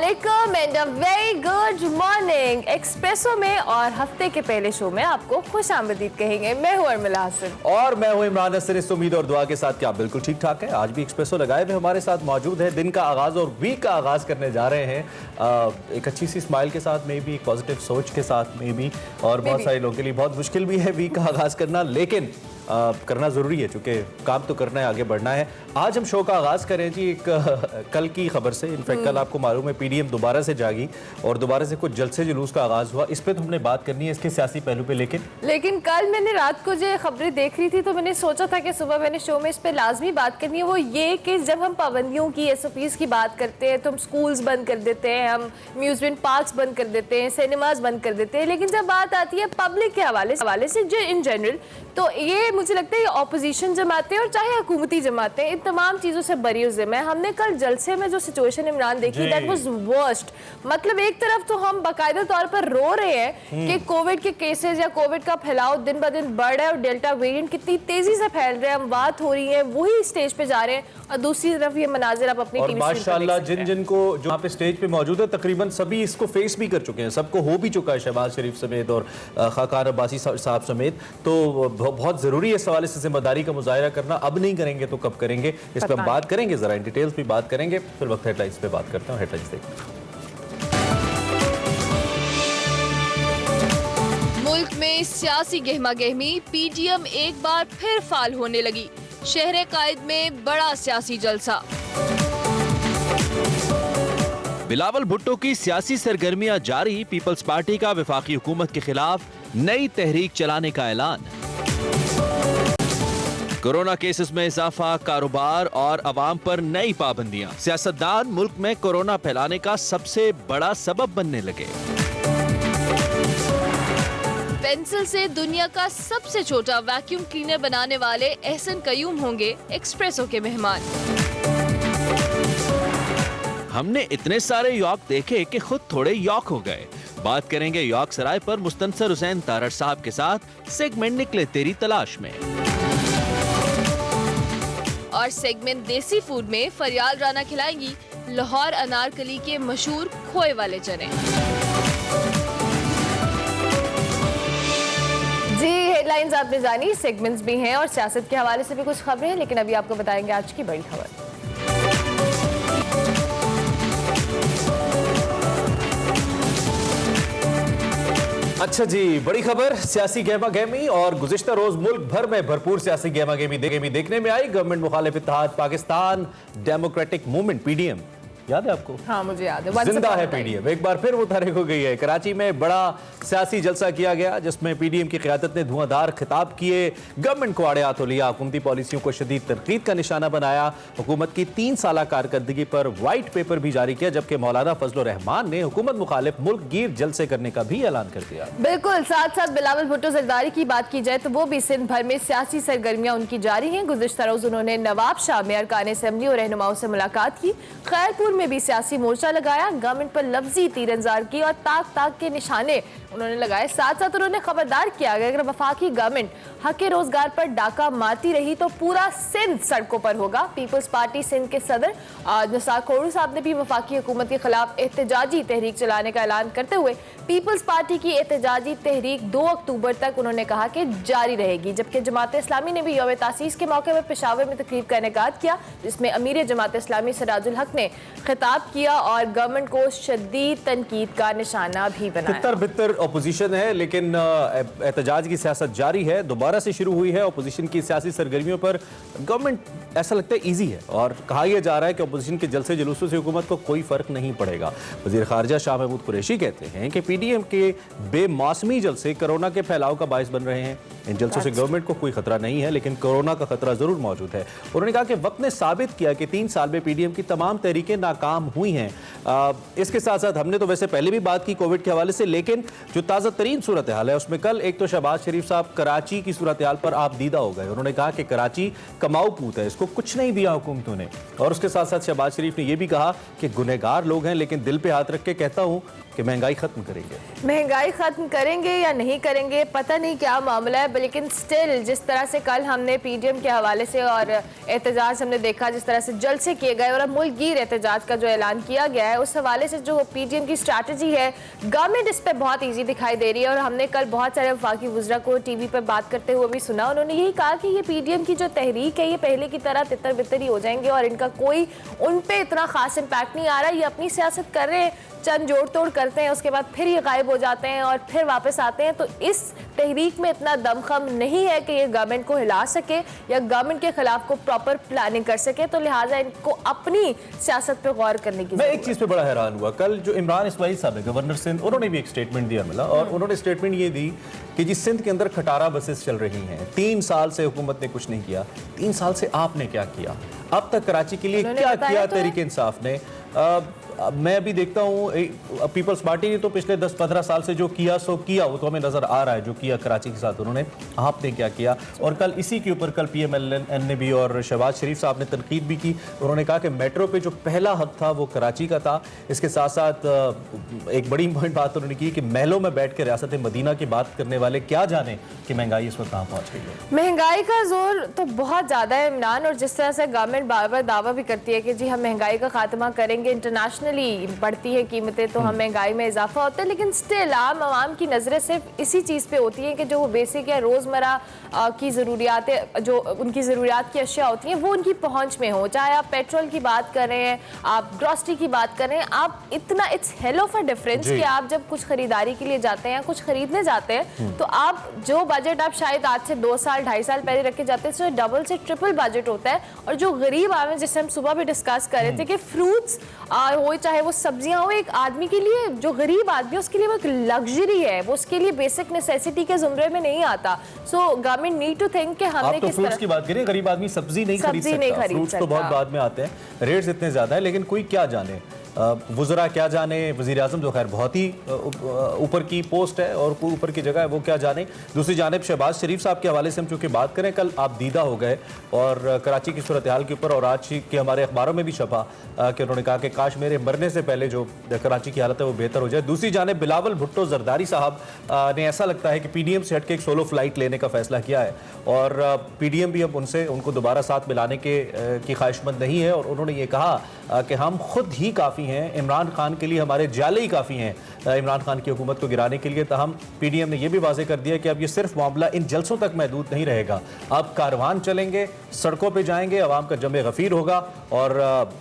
अस्सलामुअलैकुम and a very good morning. Espresso में और हफ्ते के पहले शो में आपको खुश आमदीद कहेंगे। मैं हूं अर्मिला हसन और मैं हूं इमरान नसर। इस उम्मीद और दुआ के साथ कि आप बिल्कुल ठीक ठाक है। आज भी एक्सप्रेसो लगाए हुए हमारे साथ मौजूद है। दिन का आगाज और वीक का आगाज करने जा रहे हैं एक अच्छी सी स्माइल के साथ में भी, एक पॉजिटिव सोच के साथ में भी, और बहुत सारे लोगों के लिए बहुत मुश्किल भी है वीक का आगाज करना, लेकिन करना ज़रूरी है क्योंकि काम तो करना है, आगे बढ़ना है। आज हम शो का आगाज़ करें जी एक कल की खबर से। इनफैक्ट कल आपको मालूम है पीडीएम दोबारा से जागी और दोबारा से कुछ जलसे जुलूस का आगाज़ हुआ। इस पे तो हमने बात करनी है, इसके सियासी पहलू पे। लेकिन कल मैंने रात को जो खबरें देख रही थी तो मैंने सोचा था कि सुबह मैंने शो में इस पर लाजमी बात करनी है। वो ये कि जब हम पाबंदियों की, SOPs की बात करते हैं तो हम स्कूल्स बंद कर देते हैं, हम अम्यूजमेंट पार्क्स बंद कर देते हैं, सिनेमाज बंद कर देते हैं, लेकिन जब बात आती है पब्लिक के हवाले से जो इन जनरल, तो ये मुझे लगता है ऑपोजिशन जमाते हैं और चाहे हुकूमती जमाते हैं, इन तमाम चीज़ों से बरी जिम्मे है। हमने कल जलसे में जो सिचुएशन इमरान देखी, दैट वाज वर्स्ट। मतलब एक तरफ तो हम बाकायदा तौर पर रो रहे हैं कि कोविड के केसेस या कोविड का फैलाव दिन ब दिन बढ़ रहा है और डेल्टा वेरिएंट कितनी तेजी से फैल रहा है, अमवात हो रही है, वही स्टेज पे जा रहे हैं, और दूसरी तरफ ये मनाजिर आप अपनी टीवी माशाल्लाह जिन को जो यहाँ पे स्टेज पे मौजूद है तकरीबन सभी इसको फेस भी कर चुके हैं, सबको हो भी चुका है, शहबाज शरीफ समेत और खाकान अब्बासी साहब समेत। तो बहुत ज़रूरी है इस हवाले से जिम्मेदारी का मुजाहिरा करना। अब नहीं करेंगे तो कब करेंगे, इस पर हम बात करेंगे, जरा इन डिटेल्स भी बात करेंगे। फिर वक्त हेडलाइंस पे बात करता हूँ। हेडलाइंस देखते हैं। मुल्क में सियासी गहमा गहमी, पीडीएम एक बार फिर फाल होने लगी। शहर कायद में बड़ा सियासी जलसा। बिलावल भुट्टो की सियासी सरगर्मियां जारी। पीपल्स पार्टी का वफाकी हुकूमत के खिलाफ नई तहरीक चलाने का ऐलान। कोरोना केसेस में इजाफा, कारोबार और अवाम पर नई पाबंदियां। सियासतदान मुल्क में कोरोना फैलाने का सबसे बड़ा सबब बनने लगे। पेंसिल से दुनिया का सबसे छोटा वैक्यूम क्लीनर बनाने वाले एहसन कयूम होंगे एक्सप्रेसो के मेहमान। हमने इतने सारे यॉक देखे कि खुद थोड़े यॉक हो गए। बात करेंगे यॉक सराय पर मुस्तनसर हुसैन तारड़ साहब के साथ सेगमेंट निकले तेरी तलाश में। और सेगमेंट देसी फूड में फरियाल राना खिलाएंगी लाहौर अनारकली के मशहूर खोए वाले चने। जी, हेडलाइंस आपने जानी, सेगमेंट्स भी हैं और सियासत के हवाले से भी कुछ खबरें हैं, लेकिन अभी आपको बताएंगे आज की बड़ी खबर। अच्छा जी, बड़ी खबर सियासी गहमा गहमी और गुज़िश्ता रोज मुल्क भर में भरपूर सियासी गहमा गहमी देखने में आई। गवर्नमेंट मुखालिफ इत्तेहाद पाकिस्तान डेमोक्रेटिक मूवमेंट पीडीएम, याद है आपको? हाँ, मुझे याद है। जिंदा है पीडीएम, एक बार फिर वो तारीख हो गई है। कराची में बड़ा सियासी जलसा किया गया जिसमें पीडीएम की क़यादत ने धुआंधार खिताब किए, गवर्नमेंट को आड़े हाथों लिया, हुकूमती पॉलिसियों को शदीद तनकीद का निशाना बनाया, हुकूमत की 3 साला कारकर्दगी पर व्हाइट पेपर भी जारी किया, जबकि मौलाना फजल रहमान ने हुकूमत मुखालिफ मुल्क गिर जलसे करने का भी ऐलान कर दिया। बिल्कुल, साथ साथ बिलावल भुट्टो जरदारी की बात की जाए तो वो भी सिंध भर में सियासी सरगर्मियां उनकी जारी हैं। गुज़िश्ता रोज उन्होंने नवाब शाह में अरकान असेंबली और रहनुमाओं से मुलाकात की, खैरपुर में भी सियासी मोर्चा लगाया, गवर्नमेंट पर लफ्जी तीरंजार की और ताक के निशाने उन्होंने लगाए। साथ साथ उन्होंने खबरदार किया कि अगर वफाकी गवर्नमेंट हक रोजगार पर डाका मारती रही तो पूरा सिंध सड़कों पर होगा। पीपल्स पार्टी सिंध के सदर निसार खोड़ू साहब ने भी वफाकी हुकूमत के खिलाफ एहतजाजी तहरीक चलाने का ऐलान करते हुए पीपल्स पार्टी की एहतजाजी तहरीक 2 अक्टूबर तक उन्होंने कहा कि जारी रहेगी। जबकि जमात इस्लामी ने भी यौम तासीस के मौके पर पेशावर में तकरीब का इनेकाद किया, जिसमें अमीर जमात इस्लामी सिराजुल हक ने खिताब किया और गवर्नमेंट को शदीद तनकीद का निशाना भी बनाया। बितर अपोजिशन है, लेकिन एहतजाज की सियासत जारी है, दोबारा से शुरू हुई है। अपोजिशन की सियासी सरगर्मियों पर गवर्नमेंट ऐसा लगता है ईजी है और कहा यह जा रहा है कि अपोजिशन के जलसे जुलूसों से हुकूमत को कोई फर्क नहीं पड़ेगा। वजीर खारजा शाह महमूद कुरैशी कहते हैं कि पीडीएम के बेमौसमी जलसे कोरोना के फैलाव का बायस बन रहे हैं। इन जलसों से गवर्नमेंट को कोई खतरा नहीं है, लेकिन कोरोना का खतरा जरूर मौजूद है। उन्होंने कहा कि वक्त ने साबित किया कि 3 साल में पीडीएम की तमाम तहरीकें नाकाम हुई हैं। इसके साथ साथ हमने तो वैसे पहले भी बात की कोविड के हवाले से, लेकिन जो ताज़ा तरीन सूरत हाल है उसमें कल एक तो शहबाज शरीफ साहब कराची की सूरत हाल पर आप दीदा हो गए। उन्होंने कहा कि कराची कमाऊ पूत है, इसको कुछ नहीं दिया हुकूमतों ने, और उसके साथ साथ शहबाज शरीफ ने यह भी कहा कि गुनहगार लोग हैं, लेकिन दिल पे हाथ रख के कहता हूं कि महंगाई खत्म करेंगे। महंगाई खत्म करेंगे या नहीं करेंगे पता नहीं क्या मामला है, लेकिन स्टिल जिस तरह से कल हमने पीडीएम के हवाले से और एहतजाज हमने देखा, जिस तरह से जलसे किए गए और अब मुल्क गिर एहतजाज इजलास का जो ऐलान किया गया है, उस हवाले से जो पीडीएम की स्ट्रैटेजी है, गवर्नमेंट इस पर बहुत ईजी दिखाई दे रही है। और हमने कल बहुत सारे वफाकी वुज़रा को टीवी पर बात करते हुए भी सुना, उन्होंने यही कहा कि ये पीडीएम की जो तहरीक है ये पहले की तरह तितर बितर ही हो जाएंगे और इनका कोई उन पे इतना खास इम्पैक्ट नहीं आ रहा। ये अपनी सियासत कर रहे हैं, चंद जोड़ तोड़ करते हैं, उसके बाद फिर ये गायब हो जाते हैं और फिर वापस आते हैं। तो इस तहरीक में इतना दमखम नहीं है कि ये गवर्नमेंट को हिला सके या गवर्नमेंट के खिलाफ को प्रॉपर प्लानिंग कर सके। तो लिहाजा इनको अपनी सियासत पे गौर करने की मैं एक चीज पे बड़ा हैरान हुआ, कल जो इमरान इस्माइल साहब है गवर्नर सिंध, उन्होंने भी एक स्टेटमेंट दिया मिला और उन्होंने स्टेटमेंट ये दी कि जी सिंध के अंदर खटारा बसेस चल रही हैं, 3 साल से हुकूमत ने कुछ नहीं किया। 3 साल से आपने क्या किया? अब तक कराची के लिए क्या किया तहरीक इंसाफ ने? मैं अभी देखता हूँ पीपल्स पार्टी ने तो पिछले 10-15 साल से जो किया सो किया, वो तो हमें नजर आ रहा है जो किया कराची के साथ उन्होंने। आपने क्या किया? और कल इसी के ऊपर कल PMLN ने भी और शहबाज शरीफ साहब ने तनकीद भी की। उन्होंने कहा कि मेट्रो पे जो पहला हक था वो कराची का था। इसके साथ साथ एक बड़ी इंपॉर्टेंट बात उन्होंने की कि महलों में बैठ के रियासत मदीना की बात करने वाले क्या जाने कि महंगाई इस वक्त कहाँ पहुँच गई है। महंगाई का जोर तो बहुत ज़्यादा है इमरान, और जिस तरह से गवर्नमेंट बार बार दावा भी करती है कि जी हम महंगाई का खात्मा करेंगे, इंटरनेशनली बढ़ती है कीमतें तो हम महंगाई में इजाफा होता है, लेकिन स्टिल आवाम की नज़रें सिर्फ इसी चीज़ पे होती हैं कि जो वो बेसिक या रोज़मर्रा की ज़रूरियात, जो उनकी ज़रूरियात की अशिया होती हैं वो उनकी पहुँच में हो। चाहे आप पेट्रोल की बात कर रहे हैं, आप ग्रॉसरी की बात कर रहे हैं, आप इतना it's hell of a difference कि आप जब कुछ खरीदारी के लिए जाते हैं या कुछ खरीदने जाते हैं तो आप जो बजट आप शायद आज से 2 साल 2.5 साल पहले रख के जाते हैं, उसमें डबल से ट्रिपल बजट होता है। और जो गरीब आदमी, जिससे हम सुबह भी डिस्कस कर रहे थे कि फ्रूट्स हो चाहे वो सब्जियां हो, एक आदमी के लिए जो गरीब आदमी उसके लिए वो एक लग्जरी है, वो उसके लिए बेसिक नेसेसिटी के जुमरे में नहीं आता। So government need to think कि हमने किस तरह की बात करें, गरीब आदमी सब्जी नहीं खरीद सकता, फ्रूट्स तो बहुत बाद में आते हैं, रेट्स इतने ज्यादा है, लेकिन कोई क्या जाने, वज़रा क्या जाने, वज़ीर आज़म जो खैर बहुत ही ऊपर की पोस्ट है और ऊपर की जगह है, वो क्या जाने। दूसरी जानिब शहबाज शरीफ साहब के हवाले से हम चूँकि बात करें, कल आप दीदा हो गए और कराची की सूरत हाल के ऊपर, और आज के हमारे अखबारों में भी छपा कि उन्होंने कहा कि काश मेरे मरने से पहले जो कराची की हालत है वो बेहतर हो जाए। दूसरी जानिब बिलावल भुट्टो जरदारी साहब ने ऐसा लगता है कि PDM से हट के एक सोलो फ्लाइट लेने का फैसला किया है और PDM भी अब उनको दोबारा साथ मिलाने की ख्वाहिशमंद नहीं है। और उन्होंने ये कहा कि हम खुद ही काफ़ी हैं, इमरान खान के लिए हमारे जाले ही काफ़ी हैं इमरान खान की हुकूमत को गिराने के लिए। तहम PDM ने यह भी वाजे कर दिया कि अब ये सिर्फ मामला इन जलसों तक महदूद नहीं रहेगा, अब कारवान चलेंगे, सड़कों पे जाएंगे, अवाम का जमे गफीर होगा और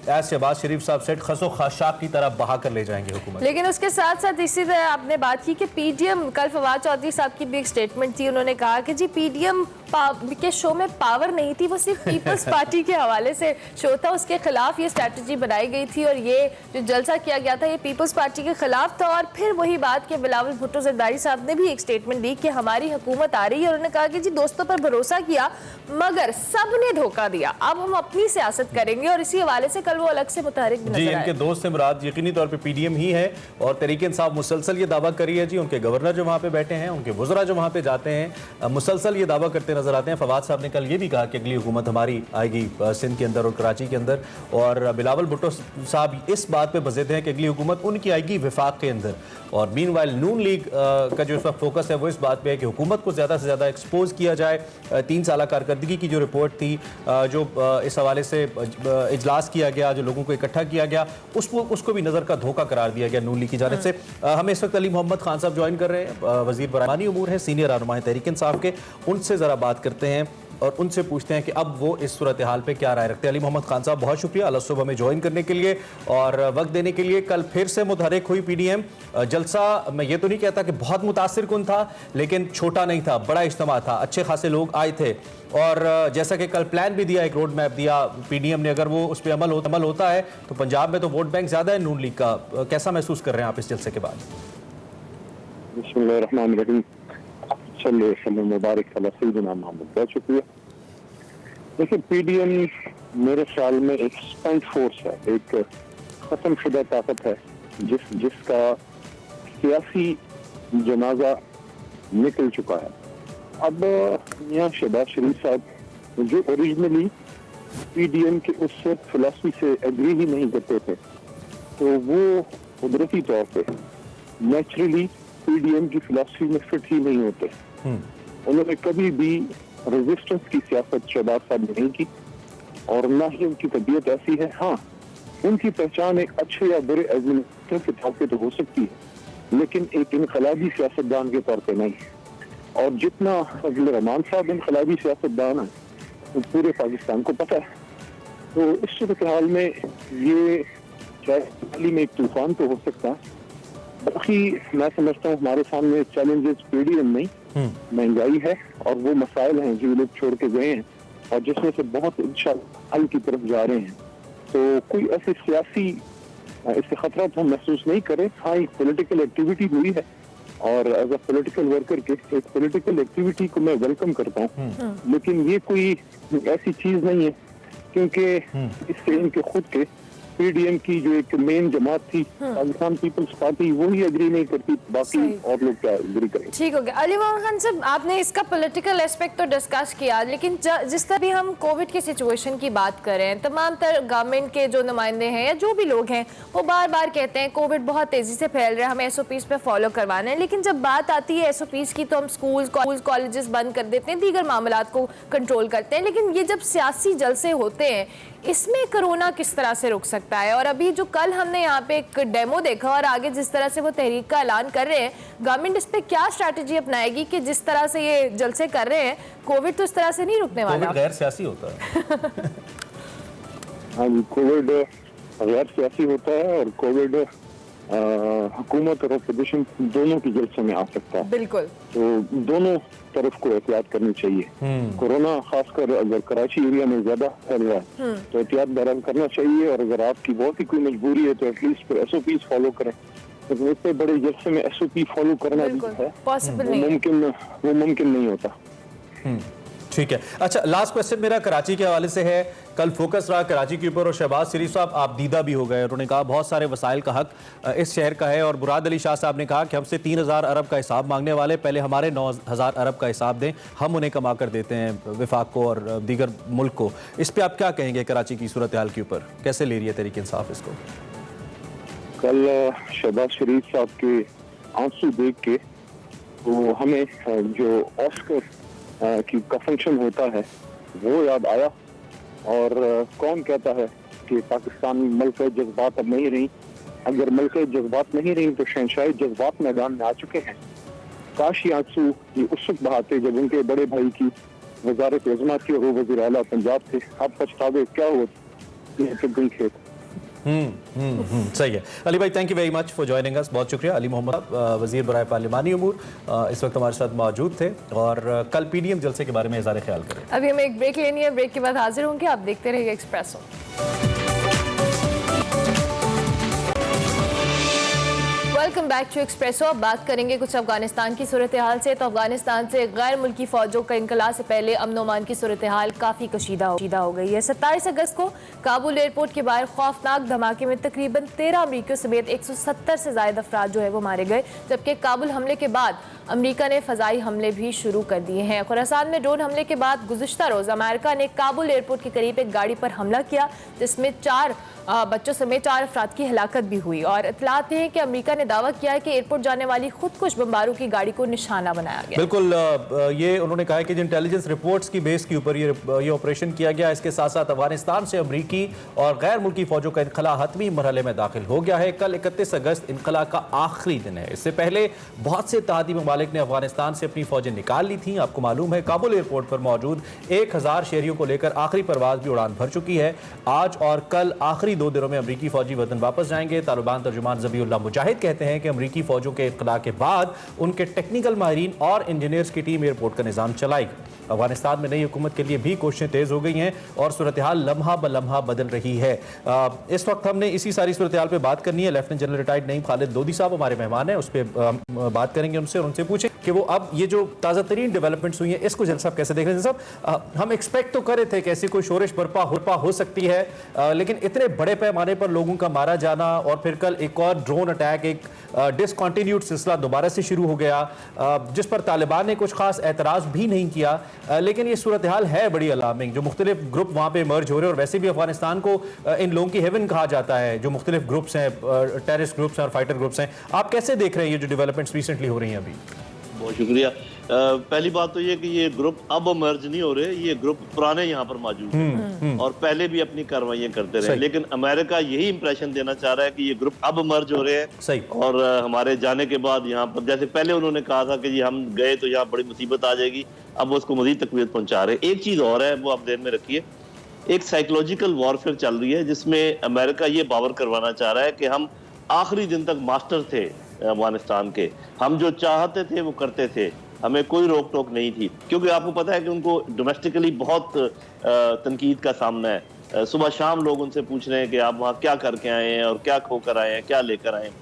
एज शहबाज शरीफ साहब सेट खसो खाशाक की तरह बहा कर ले जाएंगे हुकूमत। लेकिन उसके साथ साथ इसी तरह आपने बात की कि PDM, कल फवाद चौधरी साहब की भी एक स्टेटमेंट थी, उन्होंने कहा कि जी PDM के शो में पावर नहीं थी, वो सिर्फ पीपल्स पार्टी के हवाले से शो था, उसके खिलाफ ये स्ट्रैटेजी बनाई गई थी और ये जो जलसा किया गया था ये पीपल्स पार्टी के खिलाफ था। और फिर वही बात कि बिलावल भुट्टो जरदारी साहब ने भी एक स्टेटमेंट दी कि हमारी हुकूमत आ रही है और उन्होंने कहा कि जी दोस्तों पर भरोसा किया मगर सबने धोखा दिया, अब हम अपनी सियासत करेंगे। और इसी हवाले से कल वो अलग से मुतहरिक भी नजर आए। इनके दोस्त से मुराद यकीनी तौर पे PDM ही है और तहरीक इंसाफ मुसलसल ये दावा करी है जी, उनके गवर्नर जो वहाँ पे बैठे हैं, उनके वज़रा जो वहाँ पे जाते हैं, मुसलसल ये दावा करते नजर आते हैं। फवाद साहब ने कल ये भी कहा कि अगली हुकूमत हमारी आएगी सिंध के अंदर और कराची के अंदर, और बिलावल भुट्टो साहब इस बात पे बज़िद हैं कि अगली हुकूमत उनकी आएगी विफाक के अंदर। और मीनवाइल नून लीग का जो इस वक्त फोकस है वो इस बात पे है कि हुकूमत को ज़्यादा से ज़्यादा एक्सपोज किया जाए। 3 साल कारकर्दगी की जो रिपोर्ट थी, जो इस हवाले से इजलास किया गया, जो लोगों को इकट्ठा किया गया, उसको भी नज़र का धोखा करार दिया गया नून लीग की जानिब से। हमें इस वक्त अली मोहम्मद खान साहब ज्वाइन कर रहे हैं, वज़ीर बरानी उमूर है, सीनियर रहनुमा तहरीक इंसाफ के, उनसे ज़रा बात करते हैं और उनसे पूछते हैं कि अब वो इस सूरत हाल पे क्या राय रखते हैं। अली मोहम्मद खान साहब बहुत शुक्रिया अल सुबह में ज्वाइन करने के लिए और वक्त देने के लिए। कल फिर से मुतहरिक हुई PDM जलसा, मैं ये तो नहीं कहता कि बहुत मुतासिर कुन था, लेकिन छोटा नहीं था, बड़ा इज्तिमा था, अच्छे खासे लोग आए थे और जैसा कि कल प्लान भी दिया, एक रोड मैप दिया PDM ने, अगर वो उस पर अमल होता है तो पंजाब में तो वोट बैंक ज़्यादा है नून लीग का। कैसा महसूस कर रहे हैं आप इस जलसे के बाद? बिस्मिल्लाहिर्रहमानिर्रहीम, मुबारक सैयदना मोहम्मद। बहुत शुक्रिया। देखिए PDM मेरे ख्याल में एक स्टंट फोर्स है, एक खत्म शुदा ताकत है जिसका सियासी जनाजा निकल चुका है। अब यहाँ शहबाज शरीफ साहब जो ओरिजिनली PDM के उस फिलॉसफी से एग्री ही नहीं करते थे, तो वो कुदरती तौर पे नेचुरली PDM की फिलॉसफी में फिट ही नहीं होते। उन्होंने कभी भी रेजिस्टेंस की सियासत शहबाज साहब ने नहीं की और ना ही उनकी तबीयत ऐसी है। हाँ, उनकी पहचान एक अच्छे या बुरे एडमिनिस्ट्रेटर के तौर पे तो हो सकती है, लेकिन एक इनकलाबी सियासतदान के तौर पे नहीं। और जितना फजल रहमान साहब इनकलाबी सियासतदान है वो पूरे पाकिस्तान को पता है। तो इस सूरत हाल में ये चाहे हाल में एक तूफान तो हो सकता है, बाकी मैं समझता हूँ हमारे सामने चैलेंजेस पीडीएम नहीं, महंगाई है और वो मसाइल हैं जो लोग छोड़ के गए हैं और जिसमें से बहुत इंशाअल्लाह हल की तरफ जा रहे हैं। तो कोई ऐसी सियासी इससे खतरा तो हम महसूस नहीं करें। हाँ, एक पॉलिटिकल एक्टिविटी हुई है और एज अ पॉलिटिकल वर्कर के एक पॉलिटिकल एक्टिविटी को मैं वेलकम करता हूँ, लेकिन ये कोई ऐसी चीज नहीं है क्योंकि इससे इनके खुद के पीडीएम की जो एक मेन जमात थी पाकिस्तान पीपल्स पार्टी वो ही एग्री नहीं करती, बाकी और लोग क्या एग्री करेंगे। ठीक हो गया। अली मोहम्मद खान साहब, आपने इसका पॉलिटिकल एस्पेक्ट तो डिस्कस किया, लेकिन जिस तरह भी हम कोविड की सिचुएशन की बात करें, तमाम तर गवर्नमेंट के जो नुमाइंदे हैं या जो भी लोग हैं वो बार बार कहते हैं कोविड बहुत तेजी से फैल रहा है, हमें एसओपीज पे फॉलो करवाना है। लेकिन जब बात आती है एसओपीज की तो हम स्कूल कॉलेजेस बंद कर देते हैं, दीगर मामलात को कंट्रोल करते हैं। लेकिन ये जब सियासी जलसे होते हैं इसमें कोरोना किस तरह से रुक सकता है? और अभी जो कल हमने यहाँ पे एक डेमो देखा और आगे जिस तरह से वो तहरीक का ऐलान कर रहे हैं, गवर्नमेंट इस पे क्या स्ट्रैटेजी अपनाएगी कि जिस तरह से ये जलसे कर रहे हैं कोविड तो इस तरह से नहीं रुकने वाला? कोविड गैर सियासी होता है। हाँ जी, कोविड गैर सियासी होता है और कोविड हुकूमत और अपोजिशन दोनों की जलसे में आ सकता है। बिल्कुल। तो दोनों तरफ को एहतियात करनी चाहिए। कोरोना खासकर अगर कराची एरिया में ज्यादा फैल रहा है तो एहतियात बरकरार करना चाहिए, और अगर आपकी बहुत ही कोई मजबूरी है तो एटलीस्ट फिर एसओपीज फॉलो करें। लेकिन इतने बड़े जलसे में एसओपी फॉलो करना भी है पॉसिबल वो मुमकिन नहीं होता। ठीक है। अच्छा, लास्ट क्वेश्चन मेरा कराची के हवाले से है। कल फोकस रहा कराची के ऊपर और शहबाज शरीफ साहब आप दीदा भी हो गए। उन्होंने कहा बहुत सारे वसाइल का हक इस शहर का है, और मुराद अली शाह साहब ने कहा कि हमसे 3000 अरब का हिसाब मांगने वाले पहले हमारे 9000 अरब का हिसाब दें, हम उन्हें कमा कर देते हैं विफाक को और दीगर मुल्क को। इस पर आप क्या कहेंगे कराची की सूरत हाल के ऊपर? कैसे ले रही है तहरीक इंसाफ इसको? कल शहबाज शरीफ साहब के आंसू देख के तो हमें जो ऑस्कर का फंक्शन होता है वो याद आया। और कौन कहता है कि पाकिस्तान में मलके जज्बात अब नहीं रही? अगर मलके जज्बात नहीं रही तो शहंशाही जज्बात मैदान में आ चुके हैं। काश ये आंसू ये उस वक्त बहाते जब उनके बड़े भाई की वजारत अज़मा थी और वो वज़ीर आला पंजाब थे। अब पछतावे क्या हुआ खेत। सही है। अली भाई, thank you very much for joining us. बहुत शुक्रिया। अली मोहम्मद वजीर बराए पार्लिमानी उमूर इस वक्त हमारे साथ मौजूद थे और कल पीडीएम जलसे के बारे में इज़हार ख्याल करें। अभी हमें एक ब्रेक लेनी है, ब्रेक के बाद हाजिर होंगे। आप देखते रहिए Expresso. Welcome back to Expresso. अब बात करेंगे कुछ अफगानिस्तान की सूरत हाल से। तो अफगानिस्तान से गैर मुल्की फौजों का इनकला से पहले अमन ओमान की सूरत हाल काफ़ी कशीदा हो गई है। 27 अगस्त को काबुल एयरपोर्ट के बाहर खौफनाक धमाके में तकरीबन 13 अमरीकियों समेत 170 से ज़ायद अफराद जो है वो मारे गए, जबकि काबुल हमले के बाद अमरीका ने फ़ज़ाई हमले भी शुरू कर दिए हैं। खुरासान में ड्रोन हमले के बाद गुज़िश्ता रोज़ अमेरिका ने काबुल एयरपोर्ट के करीब एक गाड़ी पर हमला किया, जिसमें 4 बच्चों समेत 4 अफराद की हलाकत भी हुई। और इतलात है कि अमरीका ने दावा किया है कि एयरपोर्ट जाने वाली खुदकुश बमबारों की गाड़ी को निशाना बनाया गया। बिल्कुल, ये उन्होंने कहा कि इंटेलिजेंस रिपोर्ट्स की बेस के ऊपर ये ऑपरेशन किया गया। इसके साथ साथ अफगानिस्तान से अमरीकी और गैर मुल्की फौजों का इनखला हतमी मरहले में दाखिल हो गया है। कल 31 अगस्त इनखला का आखिरी दिन है। इससे पहले बहुत से इत्तेहादी ममालिक ने अफगानिस्तान से अपनी फौजें निकाल ली थी। आपको मालूम है काबुल एयरपोर्ट पर मौजूद 1000 शहरियों को लेकर आखिरी परवाज भी उड़ान भर चुकी है। आज और कल आखिरी 2 दिनों में अमरीकी फौजी वतन वापस जाएंगे। तालिबान तर्जुमान ज़बीउल्लाह मुजाहिद कहते हैं कि अमरीकी फौजों के इत्तला के बाद उनके टेक्निकल माहिरीन और इंजीनियर्स की टीम एयरपोर्ट का निज़ाम चलाएगी। अफगानिस्तान में नई हुकूमत के लिए भी कोशिशें तेज़ हो गई हैं और सूरत हाल लम्हा ब लम्हा बदल रही है। इस वक्त हमने इसी सारी सूरत हाल पर बात करनी है। Lieutenant general retired Naeem Khalid Lodhi साहब हमारे मेहमान हैं, उस पर बात करेंगे उनसे और उनसे पूछें कि वो अब ये जो ताज़ा तरीन डेवलपमेंट्स हुई हैं इसको जल्द साहब कैसे देख रहे हैं। साहब, हम एक्सपेक्ट तो कर रहे थे कि ऐसी कोई शोरिश बर्पा हो सकती है, लेकिन इतने बड़े पैमाने पर लोगों का मारा जाना और फिर कल एक और ड्रोन अटैक, एक डिसकंटिन्यूड सिलसिला दोबारा से शुरू हो गया, जिस पर तालिबान ने कुछ खास एतराज़ भी नहीं किया। लेकिन ये सूरत हाल है बड़ी अलार्मिंग। जो मुख्तलिफ ग्रुप वहाँ पे मर्ज हो रहे हैं, और वैसे भी अफगानिस्तान को इन लोगों की हेवन कहा जाता है, जो मुख्तलिफ ग्रुप्स हैं, टेररिस्ट ग्रुप्स हैं और फाइटर ग्रुप्स हैं। आप कैसे देख रहे हैं ये जो डेवलपमेंट्स रिसेंटली हो रही हैं अभी? बहुत शुक्रिया। पहली बात तो ये कि ये ग्रुप अब मर्ज नहीं हो रहे, ये ग्रुप पुराने यहाँ पर मौजूद हैं और पहले भी अपनी कार्रवाइयां करते रहे, लेकिन अमेरिका यही इंप्रेशन देना चाह रहा है कि ये ग्रुप अब मर्ज हो रहे हैं। सही। और हमारे जाने के बाद यहाँ पर, जैसे पहले उन्होंने कहा था कि जी हम गए तो यहाँ बड़ी मुसीबत आ जाएगी, अब वो उसको मजीद तकलीफ पहुंचा रहे हैं। एक चीज और है, वो आप ध्यान में रखिए, एक साइकोलॉजिकल वॉरफेयर चल रही है जिसमें अमेरिका ये बावर करवाना चाह रहा है कि हम आखिरी दिन तक मास्टर थे अफगानिस्तान के, हम जो चाहते थे वो करते थे, हमें कोई रोक टोक नहीं थी। क्योंकि आपको पता है कि उनको डोमेस्टिकली बहुत तनकीद का सामना है। सुबह शाम लोग उनसे पूछ रहे हैं कि आप वहाँ क्या करके आए हैं और क्या खोकर आए हैं, क्या लेकर आए हैं।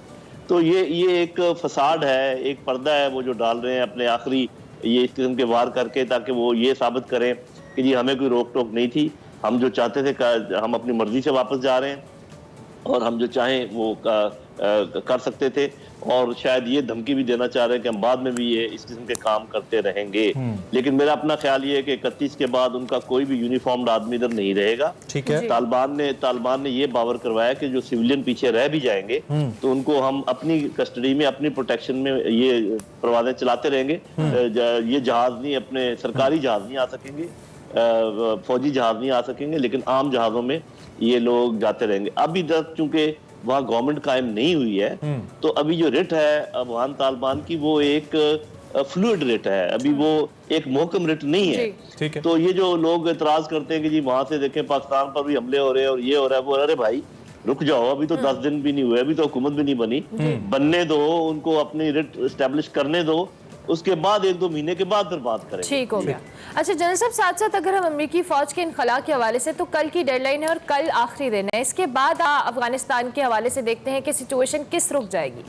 तो ये एक फसाड है, एक पर्दा है वो जो डाल रहे हैं अपने आखिरी ये इस किस्म के वार करके, ताकि वो ये साबित करें कि जी हमें कोई रोक टोक नहीं थी, हम जो चाहते थे हम अपनी मर्जी से वापस जा रहे हैं और हम जो चाहें वो कर सकते थे। और शायद ये धमकी भी देना चाह रहे हैं कि हम बाद में भी ये इस किस्म के काम करते रहेंगे। लेकिन मेरा अपना ख्याल ये है कि 31 के बाद उनका कोई भी यूनिफॉर्म्ड आदमी इधर नहीं रहेगा। ठीक है। तालिबान ने ये बावर करवाया कि जो सिविलियन पीछे रह भी जाएंगे तो उनको हम अपनी कस्टडी में, अपनी प्रोटेक्शन में ये परवाजें चलाते रहेंगे। ये जहाज नहीं, अपने सरकारी जहाज नहीं आ सकेंगे, फौजी जहाज नहीं आ सकेंगे, लेकिन आम जहाजों में ये लोग जाते रहेंगे। अभी तक चूंकि वहाँ गवर्नमेंट कायम नहीं हुई है तो अभी जो रिट है अफगान तालिबान की वो एक फ्लूइड रिट है, अभी वो एक मोहकम रिट नहीं है। ठीक है। तो ये जो लोग एतराज करते हैं कि जी वहां से देखें पाकिस्तान पर भी हमले हो रहे हैं और ये हो रहा है वो, अरे भाई रुक जाओ, अभी तो 10 दिन भी नहीं हुए, अभी तो हुकूमत भी नहीं बनी, बनने दो, उनको अपनी रिट एस्टेब्लिश करने दो, उसके बाद 1-2 महीने के बाद फिर बात करेंगे। ठीक हो गया। अच्छा जनरल साहब, साथ साथ अगर हम अमेरिकी फौज के इनखला के हवाले से, तो कल की डेडलाइन है और कल आखिरी दिन है, इसके बाद अफगानिस्तान के हवाले से देखते हैं कि सिचुएशन किस रुख जाएगी?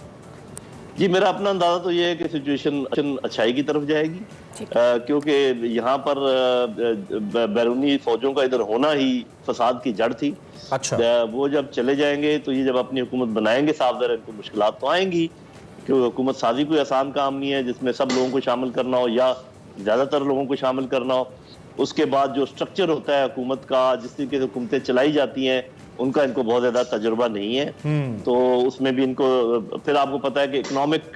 जी मेरा अपना अंदाजा तो ये है कि सिचुएशन अच्छाई की तरफ जाएगी, क्योंकि यहाँ पर बैरूनी फौजों का इधर होना ही फसाद की जड़ थी। अच्छा। वो जब चले जाएंगे तो ये जब अपनी हुकूमत बनाएंगे साफ ज़ाहिर इनको मुश्किलात तो आएंगी, क्योंकि हुकूमत साजी कोई आसान काम नहीं है जिसमें सब लोगों को शामिल करना हो या ज़्यादातर लोगों को शामिल करना हो। उसके बाद जो स्ट्रक्चर होता है हुकूमत का, जिस तरीके से हुकूमतें चलाई जाती हैं, उनका इनको बहुत ज़्यादा तजुर्बा नहीं है। तो उसमें भी इनको, फिर आपको पता है कि इकोनॉमिक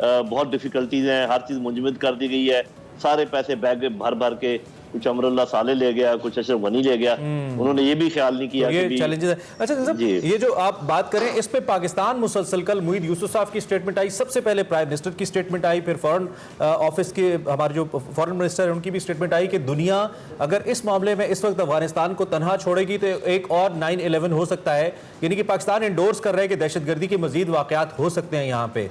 बहुत डिफिकल्टीज हैं, हर चीज़ मुंजमद कर दी गई है, सारे पैसे बैग भर भर के, कुछ अमरुल्लाह साले ले गया, कुछ अशरफ गनी ले गया, उन्होंने ये भी ख्याल नहीं किया। तो ये चैलेंजेस है। अच्छा साहब, ये जो आप बात करें इस पे पाकिस्तान मुसलसल, कल मुईद यूसुफ साहब की स्टेटमेंट आई, सबसे पहले प्राइम मिनिस्टर की स्टेटमेंट आई, फिर फॉरेन ऑफिस के हमारे जो फॉरेन मिनिस्टर है उनकी भी स्टेटमेंट आई कि दुनिया अगर इस मामले में इस वक्त अफगानिस्तान को तनहा छोड़ेगी तो एक और 9/11 हो सकता है, यानी कि पाकिस्तान इंडोर्स कर रहा है कि दहशतगर्दी के मजीद वाकयात हो सकते हैं यहाँ पे।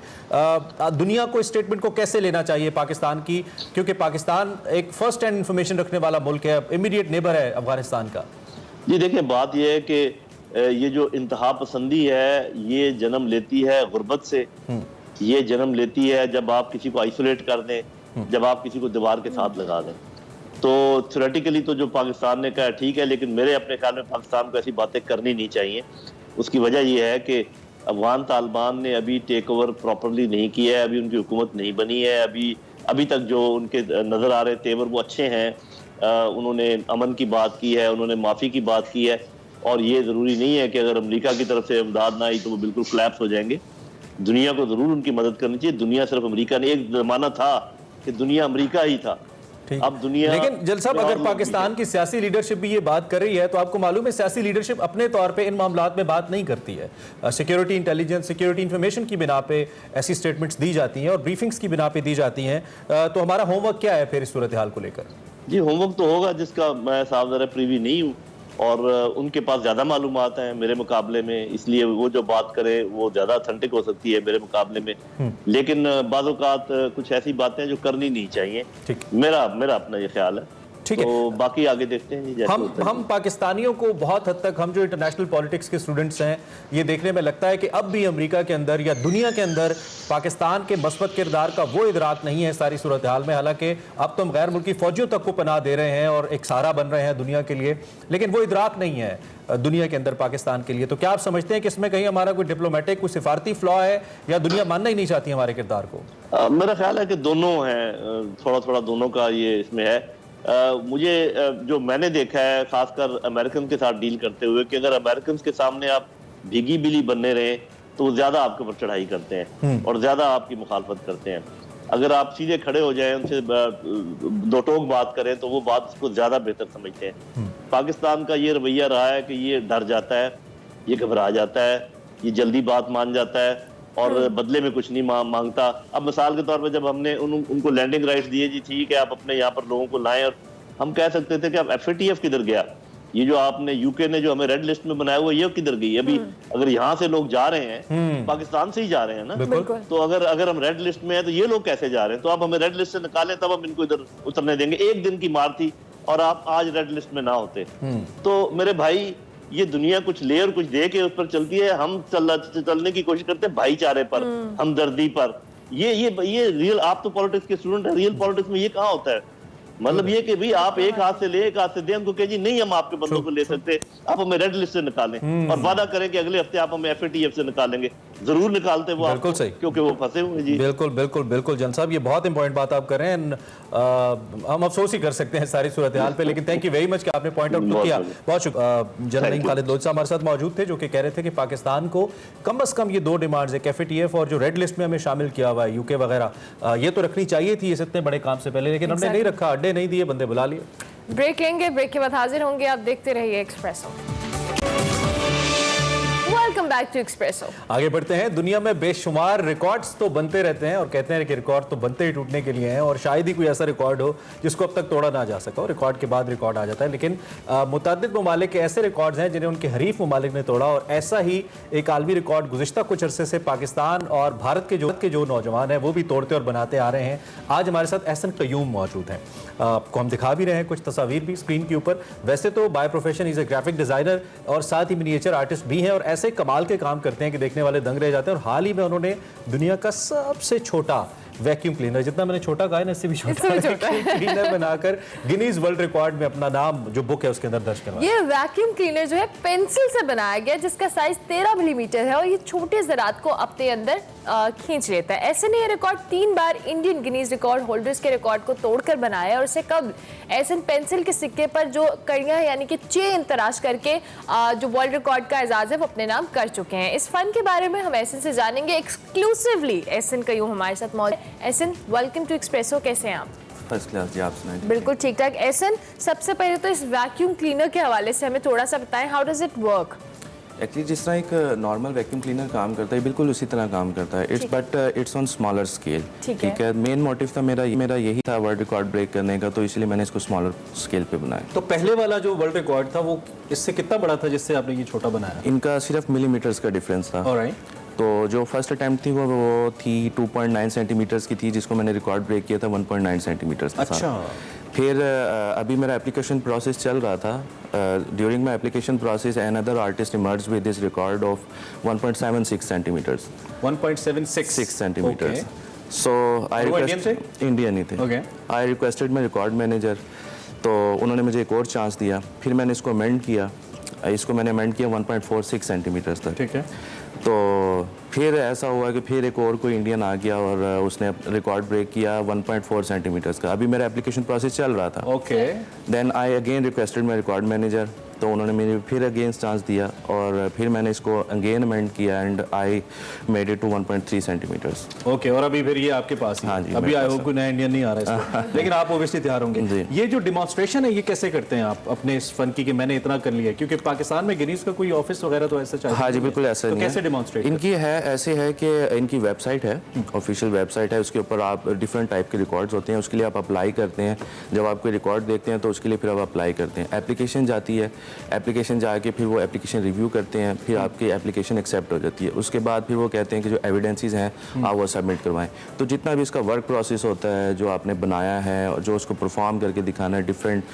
दुनिया को इस स्टेटमेंट को कैसे लेना चाहिए पाकिस्तान की, क्योंकि पाकिस्तान एक फर्स्ट हैंड इंफॉर्मेशन रखने वाला मुल्क है, इमीडिएट नेबर है अफगानिस्तान का। जी देखिए, बात यह है कि ये जो इंतहा पसंदी है ये जन्म लेती है गुर्बत से, ये जन्म लेती है जब आप किसी को आइसोलेट कर दें, जब आप किसी को दीवार के साथ लगा दें। तो थ्योरेटिकली तो जो पाकिस्तान ने कहा ठीक है, लेकिन मेरे अपने ख्याल में पाकिस्तान को ऐसी बातें करनी नहीं चाहिए। उसकी वजह यह है कि अफगान तालिबान ने अभी टेक ओवर प्रॉपरली नहीं किया है, अभी उनकी हुकूमत नहीं बनी है, अभी तक जो उनके नज़र आ रहे तेवर वो अच्छे हैं। उन्होंने अमन की बात की है, उन्होंने माफ़ी की बात की है, और ये ज़रूरी नहीं है कि अगर अमेरिका की तरफ से इमदाद ना आई तो वो बिल्कुल कोलैप्स हो जाएंगे। दुनिया को ज़रूर उनकी मदद करनी चाहिए। दुनिया सिर्फ अमेरिका नहीं, एक ज़माना था कि दुनिया अमेरिका ही था, अब दुनिया। लेकिन जल साहब, अगर पाकिस्तान की सियासी लीडरशिप भी ये बात कर रही है तो आपको मालूम है सियासी लीडरशिप अपने तौर पे इन मामलात में बात नहीं करती है। सिक्योरिटी इंटेलिजेंस, सिक्योरिटी इंफॉर्मेशन की बिना पे ऐसी स्टेटमेंट्स दी जाती हैं और ब्रीफिंग्स की बिना पे दी जाती हैं। तो हमारा होमवर्क क्या है फिर इस सूरत हाल को लेकर? जी होमवर्क तो होगा जिसका मैं साफ ज़रा प्रीवी नहीं हूँ, और उनके पास ज़्यादा मालूमात हैं मेरे मुकाबले में, इसलिए वो जो बात करे वो ज़्यादा ऑथेंटिक हो सकती है मेरे मुकाबले में। लेकिन बाज़ औक़ात कुछ ऐसी बातें जो करनी नहीं चाहिए, मेरा अपना ये ख्याल है। ठीक तो है, बाकी आगे देखते हैं। हम पाकिस्तानियों को बहुत हद तक, हम जो इंटरनेशनल पॉलिटिक्स के स्टूडेंट्स हैं, ये देखने में लगता है कि अब भी अमेरिका के अंदर या दुनिया के अंदर पाकिस्तान के मस्बत किरदार का वो इदराक नहीं है सारी सूरत हाल में। हालांकि अब तो हम गैर मुल्की फौजियों तक को पनाह दे रहे हैं और एक सहारा बन रहे हैं दुनिया के लिए, लेकिन वो इदराक नहीं है दुनिया के अंदर पाकिस्तान के लिए। तो क्या आप समझते हैं कि इसमें कहीं हमारा कोई डिप्लोमेटिक, कोई सिफारती फ्लॉ है, या दुनिया मानना ही नहीं चाहती हमारे किरदार को? मेरा ख्याल है कि दोनों हैं, थोड़ा थोड़ा दोनों का ये इसमें है। मुझे जो मैंने देखा है खासकर अमेरिकन के साथ डील करते हुए, कि अगर अमेरिकन के सामने आप भीगी बिल्ली बनने रहे तो वो ज्यादा आपके ऊपर चढ़ाई करते हैं और ज्यादा आपकी मुखालफत करते हैं। अगर आप सीधे खड़े हो जाएं, उनसे दो टोक बात करें तो वो बात उसको ज्यादा बेहतर समझते हैं। पाकिस्तान का ये रवैया रहा है कि ये डर जाता है, ये घबरा जाता है, ये जल्दी बात मान जाता है और बदले में कुछ नहीं मांगता। अब मिसाल के तौर पर जब हमने उनको लैंडिंग राइट्स दिए, जी ठीक है आप अपने यहाँ पर लोगों को लाएं, और हम कह सकते थे कि अब FATF किधर गया, ये जो आपने यूके ने जो हमें रेड लिस्ट में बनाया हुआ ये किधर गई? अभी अगर यहाँ से लोग जा रहे हैं पाकिस्तान से ही जा रहे हैं ना, तो अगर हम रेड लिस्ट में है तो ये लोग कैसे जा रहे हैं? तो आप हमें रेड लिस्ट से निकालें तब हम इनको इधर उतरने देंगे। एक दिन की मार थी और आप आज रेड लिस्ट में ना होते। तो मेरे भाई ये दुनिया कुछ ले और कुछ दे के उस पर चलती है। हम चलने की कोशिश करते हैं भाईचारे पर, हमदर्दी पर। ये रियल, आप तो पॉलिटिक्स के स्टूडेंट हैं, रियल पॉलिटिक्स में ये कहाँ होता है? मतलब ये कि भाई आप एक हाथ से ले एक हाथ से दे, हमको कहे जी नहीं हम आपके बंदों को ले सकते, आप हमें रेड लिस्ट से निकालें और वादा करें कि अगले हफ्ते आप हमें FATF से निकालेंगे। जरूर निकालते वो, बिल्कुल सही, क्योंकि वो फंसे हुए। जी बिल्कुल बिल्कुल बिल्कुल जन साहब, ये बहुत इंपॉर्टेंट बात आप कर रहे हैं। हम अफसोस ही कर सकते हैं सारी सूरत हाल पे, लेकिन थैंक यू वेरी मच कि आपने पॉइंट आउट किया। बहुत शुक्रिया। जनरल खालिद लोधी साहब हमारे साथ मौजूद थे जो कि कह रहे थे कि पाकिस्तान को कम से कम ये दो डिमांड्स है, FATF और जो रेड लिस्ट में हमें शामिल किया हुआ है यूके वगैरह, ये तो रखनी चाहिए थी इस इतने बड़े काम से पहले, लेकिन हमने नहीं रखा, अड्डे नहीं दिए, बंदे बुला लिए। ब्रेक लेंगे, ब्रेक के बाद हाजिर होंगे। आप देखते रहिए Expresso. Welcome back to Expresso. आगे बढ़ते हैं। दुनिया में बेशुमार रिकॉर्ड्स तो बनते रहते हैं और कहते हैं कि रिकॉर्ड तो बनते ही टूटने के लिए हैं, और शायद ही कोई ऐसा रिकॉर्ड हो जिसको अब तक तोड़ा ना जा सका हो। रिकॉर्ड के बाद रिकॉर्ड आ जाता है, लेकिन मुतअद्दिद ममालिक के ऐसे रिकॉर्ड्स हैं जिन्हें उनके हरीफ ममालिक ने तोड़ा, और ऐसा ही एक आलमी रिकॉर्ड गुज़िश्ता कुछ अरसे से पाकिस्तान और भारत के जो नौजवान हैं वो भी तोड़ते और बनाते आ रहे हैं। आज हमारे साथ एहसन क़य्यूम मौजूद हैं, आपको हम दिखा भी रहे हैं कुछ तस्वीर भी स्क्रीन के ऊपर। वैसे तो by profession is a graphic designer और साथ ही मिनिएचर आर्टिस्ट भी हैं, और ऐसे कमाल के काम करते हैं कि देखने वाले दंग रह जाते हैं। और हाल ही में उन्होंने दुनिया का सबसे छोटा वैक्यूम क्लीनर, जितना मैंने छोटा कहा है ना इससे भी छोटा वैक्यूम क्लीनर बनाकर गिनीज वर्ल्ड रिकॉर्ड में अपना नाम जो बुक है उसके अंदर दर्ज करवाया। ये वैक्यूम क्लीनर जो है पेंसिल से बनाया गया, जिसका साइज 13 मिलीमीटर है और ये छोटे ज़रात को अपने अंदर खींच लेता है। ऐसे ने ये रिकॉर्ड 3 बार इंडियन गिनीज रिकॉर्ड होल्डर्स के रिकॉर्ड को तोड़कर बनाया, और उसे कब एहसन पेंसिल के सिक्के पर जो कड़ियां यानी कि चेन तराश करके जो वर्ल्ड रिकॉर्ड का एजाज है वो अपने नाम कर चुके हैं। इस फन के बारे में हम एहसन से जानेंगे एक्सक्लूसिवली। एहसन क़य्यूम हमारे साथ मौजूद है। एहसन, वेलकम टू एक्सप्रेसो, कैसे हैं आप? फर्स्ट क्लास जी, आप सुनाइए। बिल्कुल ठीक ठाक। एहसन, सबसे पहले तो इस वैक्यूम क्लीनर के हवाले से हमें थोड़ा सा बताएं, how does it work? Actually जिस तरह एक नॉर्मल वैक्यूम क्लीनर काम करता है बिल्कुल उसी तरह काम करता है। It's on smaller scale. ठीक है। मेन मोटिव था मेरा यही था वर्ल्ड रिकॉर्ड ब्रेक करने का, तो इसलिए मैंने इसको स्मॉलर स्केल पे बनाया। तो पहले वाला जो वर्ल्ड रिकॉर्ड था वो इससे कितना बड़ा था जिससे आपने ये छोटा बनाया? इनका सिर्फ मिलीमीटर्स का डिफरेंस था। ऑलराइट। तो जो फर्स्ट अटैम्प्ट थी वो थी 2.9 सेंटीमीटर्स की थी, जिसको मैंने रिकॉर्ड ब्रेक किया था 1.9 सेंटीमीटर्स के साथ। फिर अभी मेरा एप्लीकेशन प्रोसेस चल रहा था। During my application process another artist emerge with this record of 1.76 centimeters. 1.76 centimeters. So I request, Indian ही थे। I requested my record manager, तो उन्होंने मुझे एक और चांस दिया। फिर मैंने इसको अमेंड किया, इसको मैंने अमेंड किया 1.46 सेंटीमीटर्स तक। ठीक है। तो फिर ऐसा हुआ कि फिर एक और कोई इंडियन आ गया और उसने रिकॉर्ड ब्रेक किया 1.4 सेंटीमीटर्स का। अभी मेरा एप्लीकेशन प्रोसेस चल रहा था। Okay. Then I again requested my record manager, तो उन्होंने मुझे फिर अगेन चांस दिया और फिर मैंने इसको अगेन अमेंड किया and I made it to 1.3 centimetres. Okay. और अभी फिर ये आपके पास? हाँ जी। अभी आई होप कोई नया इंडियन नहीं आ रहा है इसमें। लेकिन आप ओबियसली तैयार होंगे। ये जो डिमॉन्स्ट्रेशन है ये कैसे करते हैं आप अपने इस फन की कि मैंने इतना कर लिया? क्योंकि पाकिस्तान में गिनीज का कोई ऑफिस वगैरह तो ऐसा चाहिए? हाँ जी, बिल्कुल ऐसा नहीं है। कैसे डिमॉन्स्ट्रेट? इनकी है ऐसे है कि इनकी वेबसाइट है, ऑफिशियल वेबसाइट है, उसके ऊपर आप डिफरेंट टाइप के रिकॉर्ड्स होते हैं, उसके लिए आप अप्लाई करते हैं। जब आप कोई रिकॉर्ड देखते हैं तो उसके लिए फिर आप अप्लाई करते हैं। एप्लीकेशन जाती है, एप्लीकेशन जाके फिर वो एप्लीकेशन रिव्यू करते हैं, फिर आपकी एप्लीकेशन एक्सेप्ट हो जाती है। उसके बाद फिर वो कहते हैं कि जो एविडेंसेस हैं आप वो सबमिट करवाएं। तो जितना भी इसका वर्क प्रोसेस होता है जो आपने बनाया है और जो उसको परफॉर्म करके दिखाना है, डिफरेंट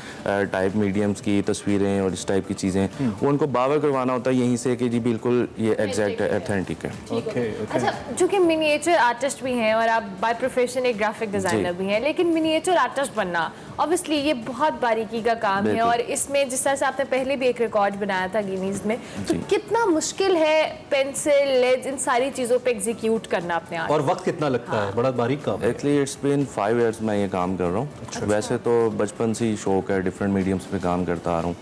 टाइप मीडियम्स की तस्वीरें और इस टाइप की चीज़ें, वो उनको बावर करवाना होता है यहीं से कि जी बिल्कुल ये एग्जैक्ट है, ऑथेंटिक है। अच्छा, चूंकि मिनिएचर आर्टिस्ट भी हैं और आप बाय प्रोफेशन एक ग्राफिक डिजाइनर भी हैं, लेकिन मिनिएचर आर्टिस्ट बनना ऑब्वियसली ये बहुत बारीकी का काम है, और इसमें जिस तरह से आपने पहले भी एक रिकॉर्ड बनाया था गिनीज में, तो कितना मुश्किल है पेंसिल, लेड, इन सारी चीज़ों पे एग्जीक्यूट करना अपने आप, और वक्त कितना लगता है? बड़ा बारीक काम है। एक्चुअली इट्स बीन 5 years मैं ये काम कर रहा हूँ। वैसे तो बचपन से ही शौक है, डिफरेंट मीडियम्स पे काम करता आ रहा हूँ।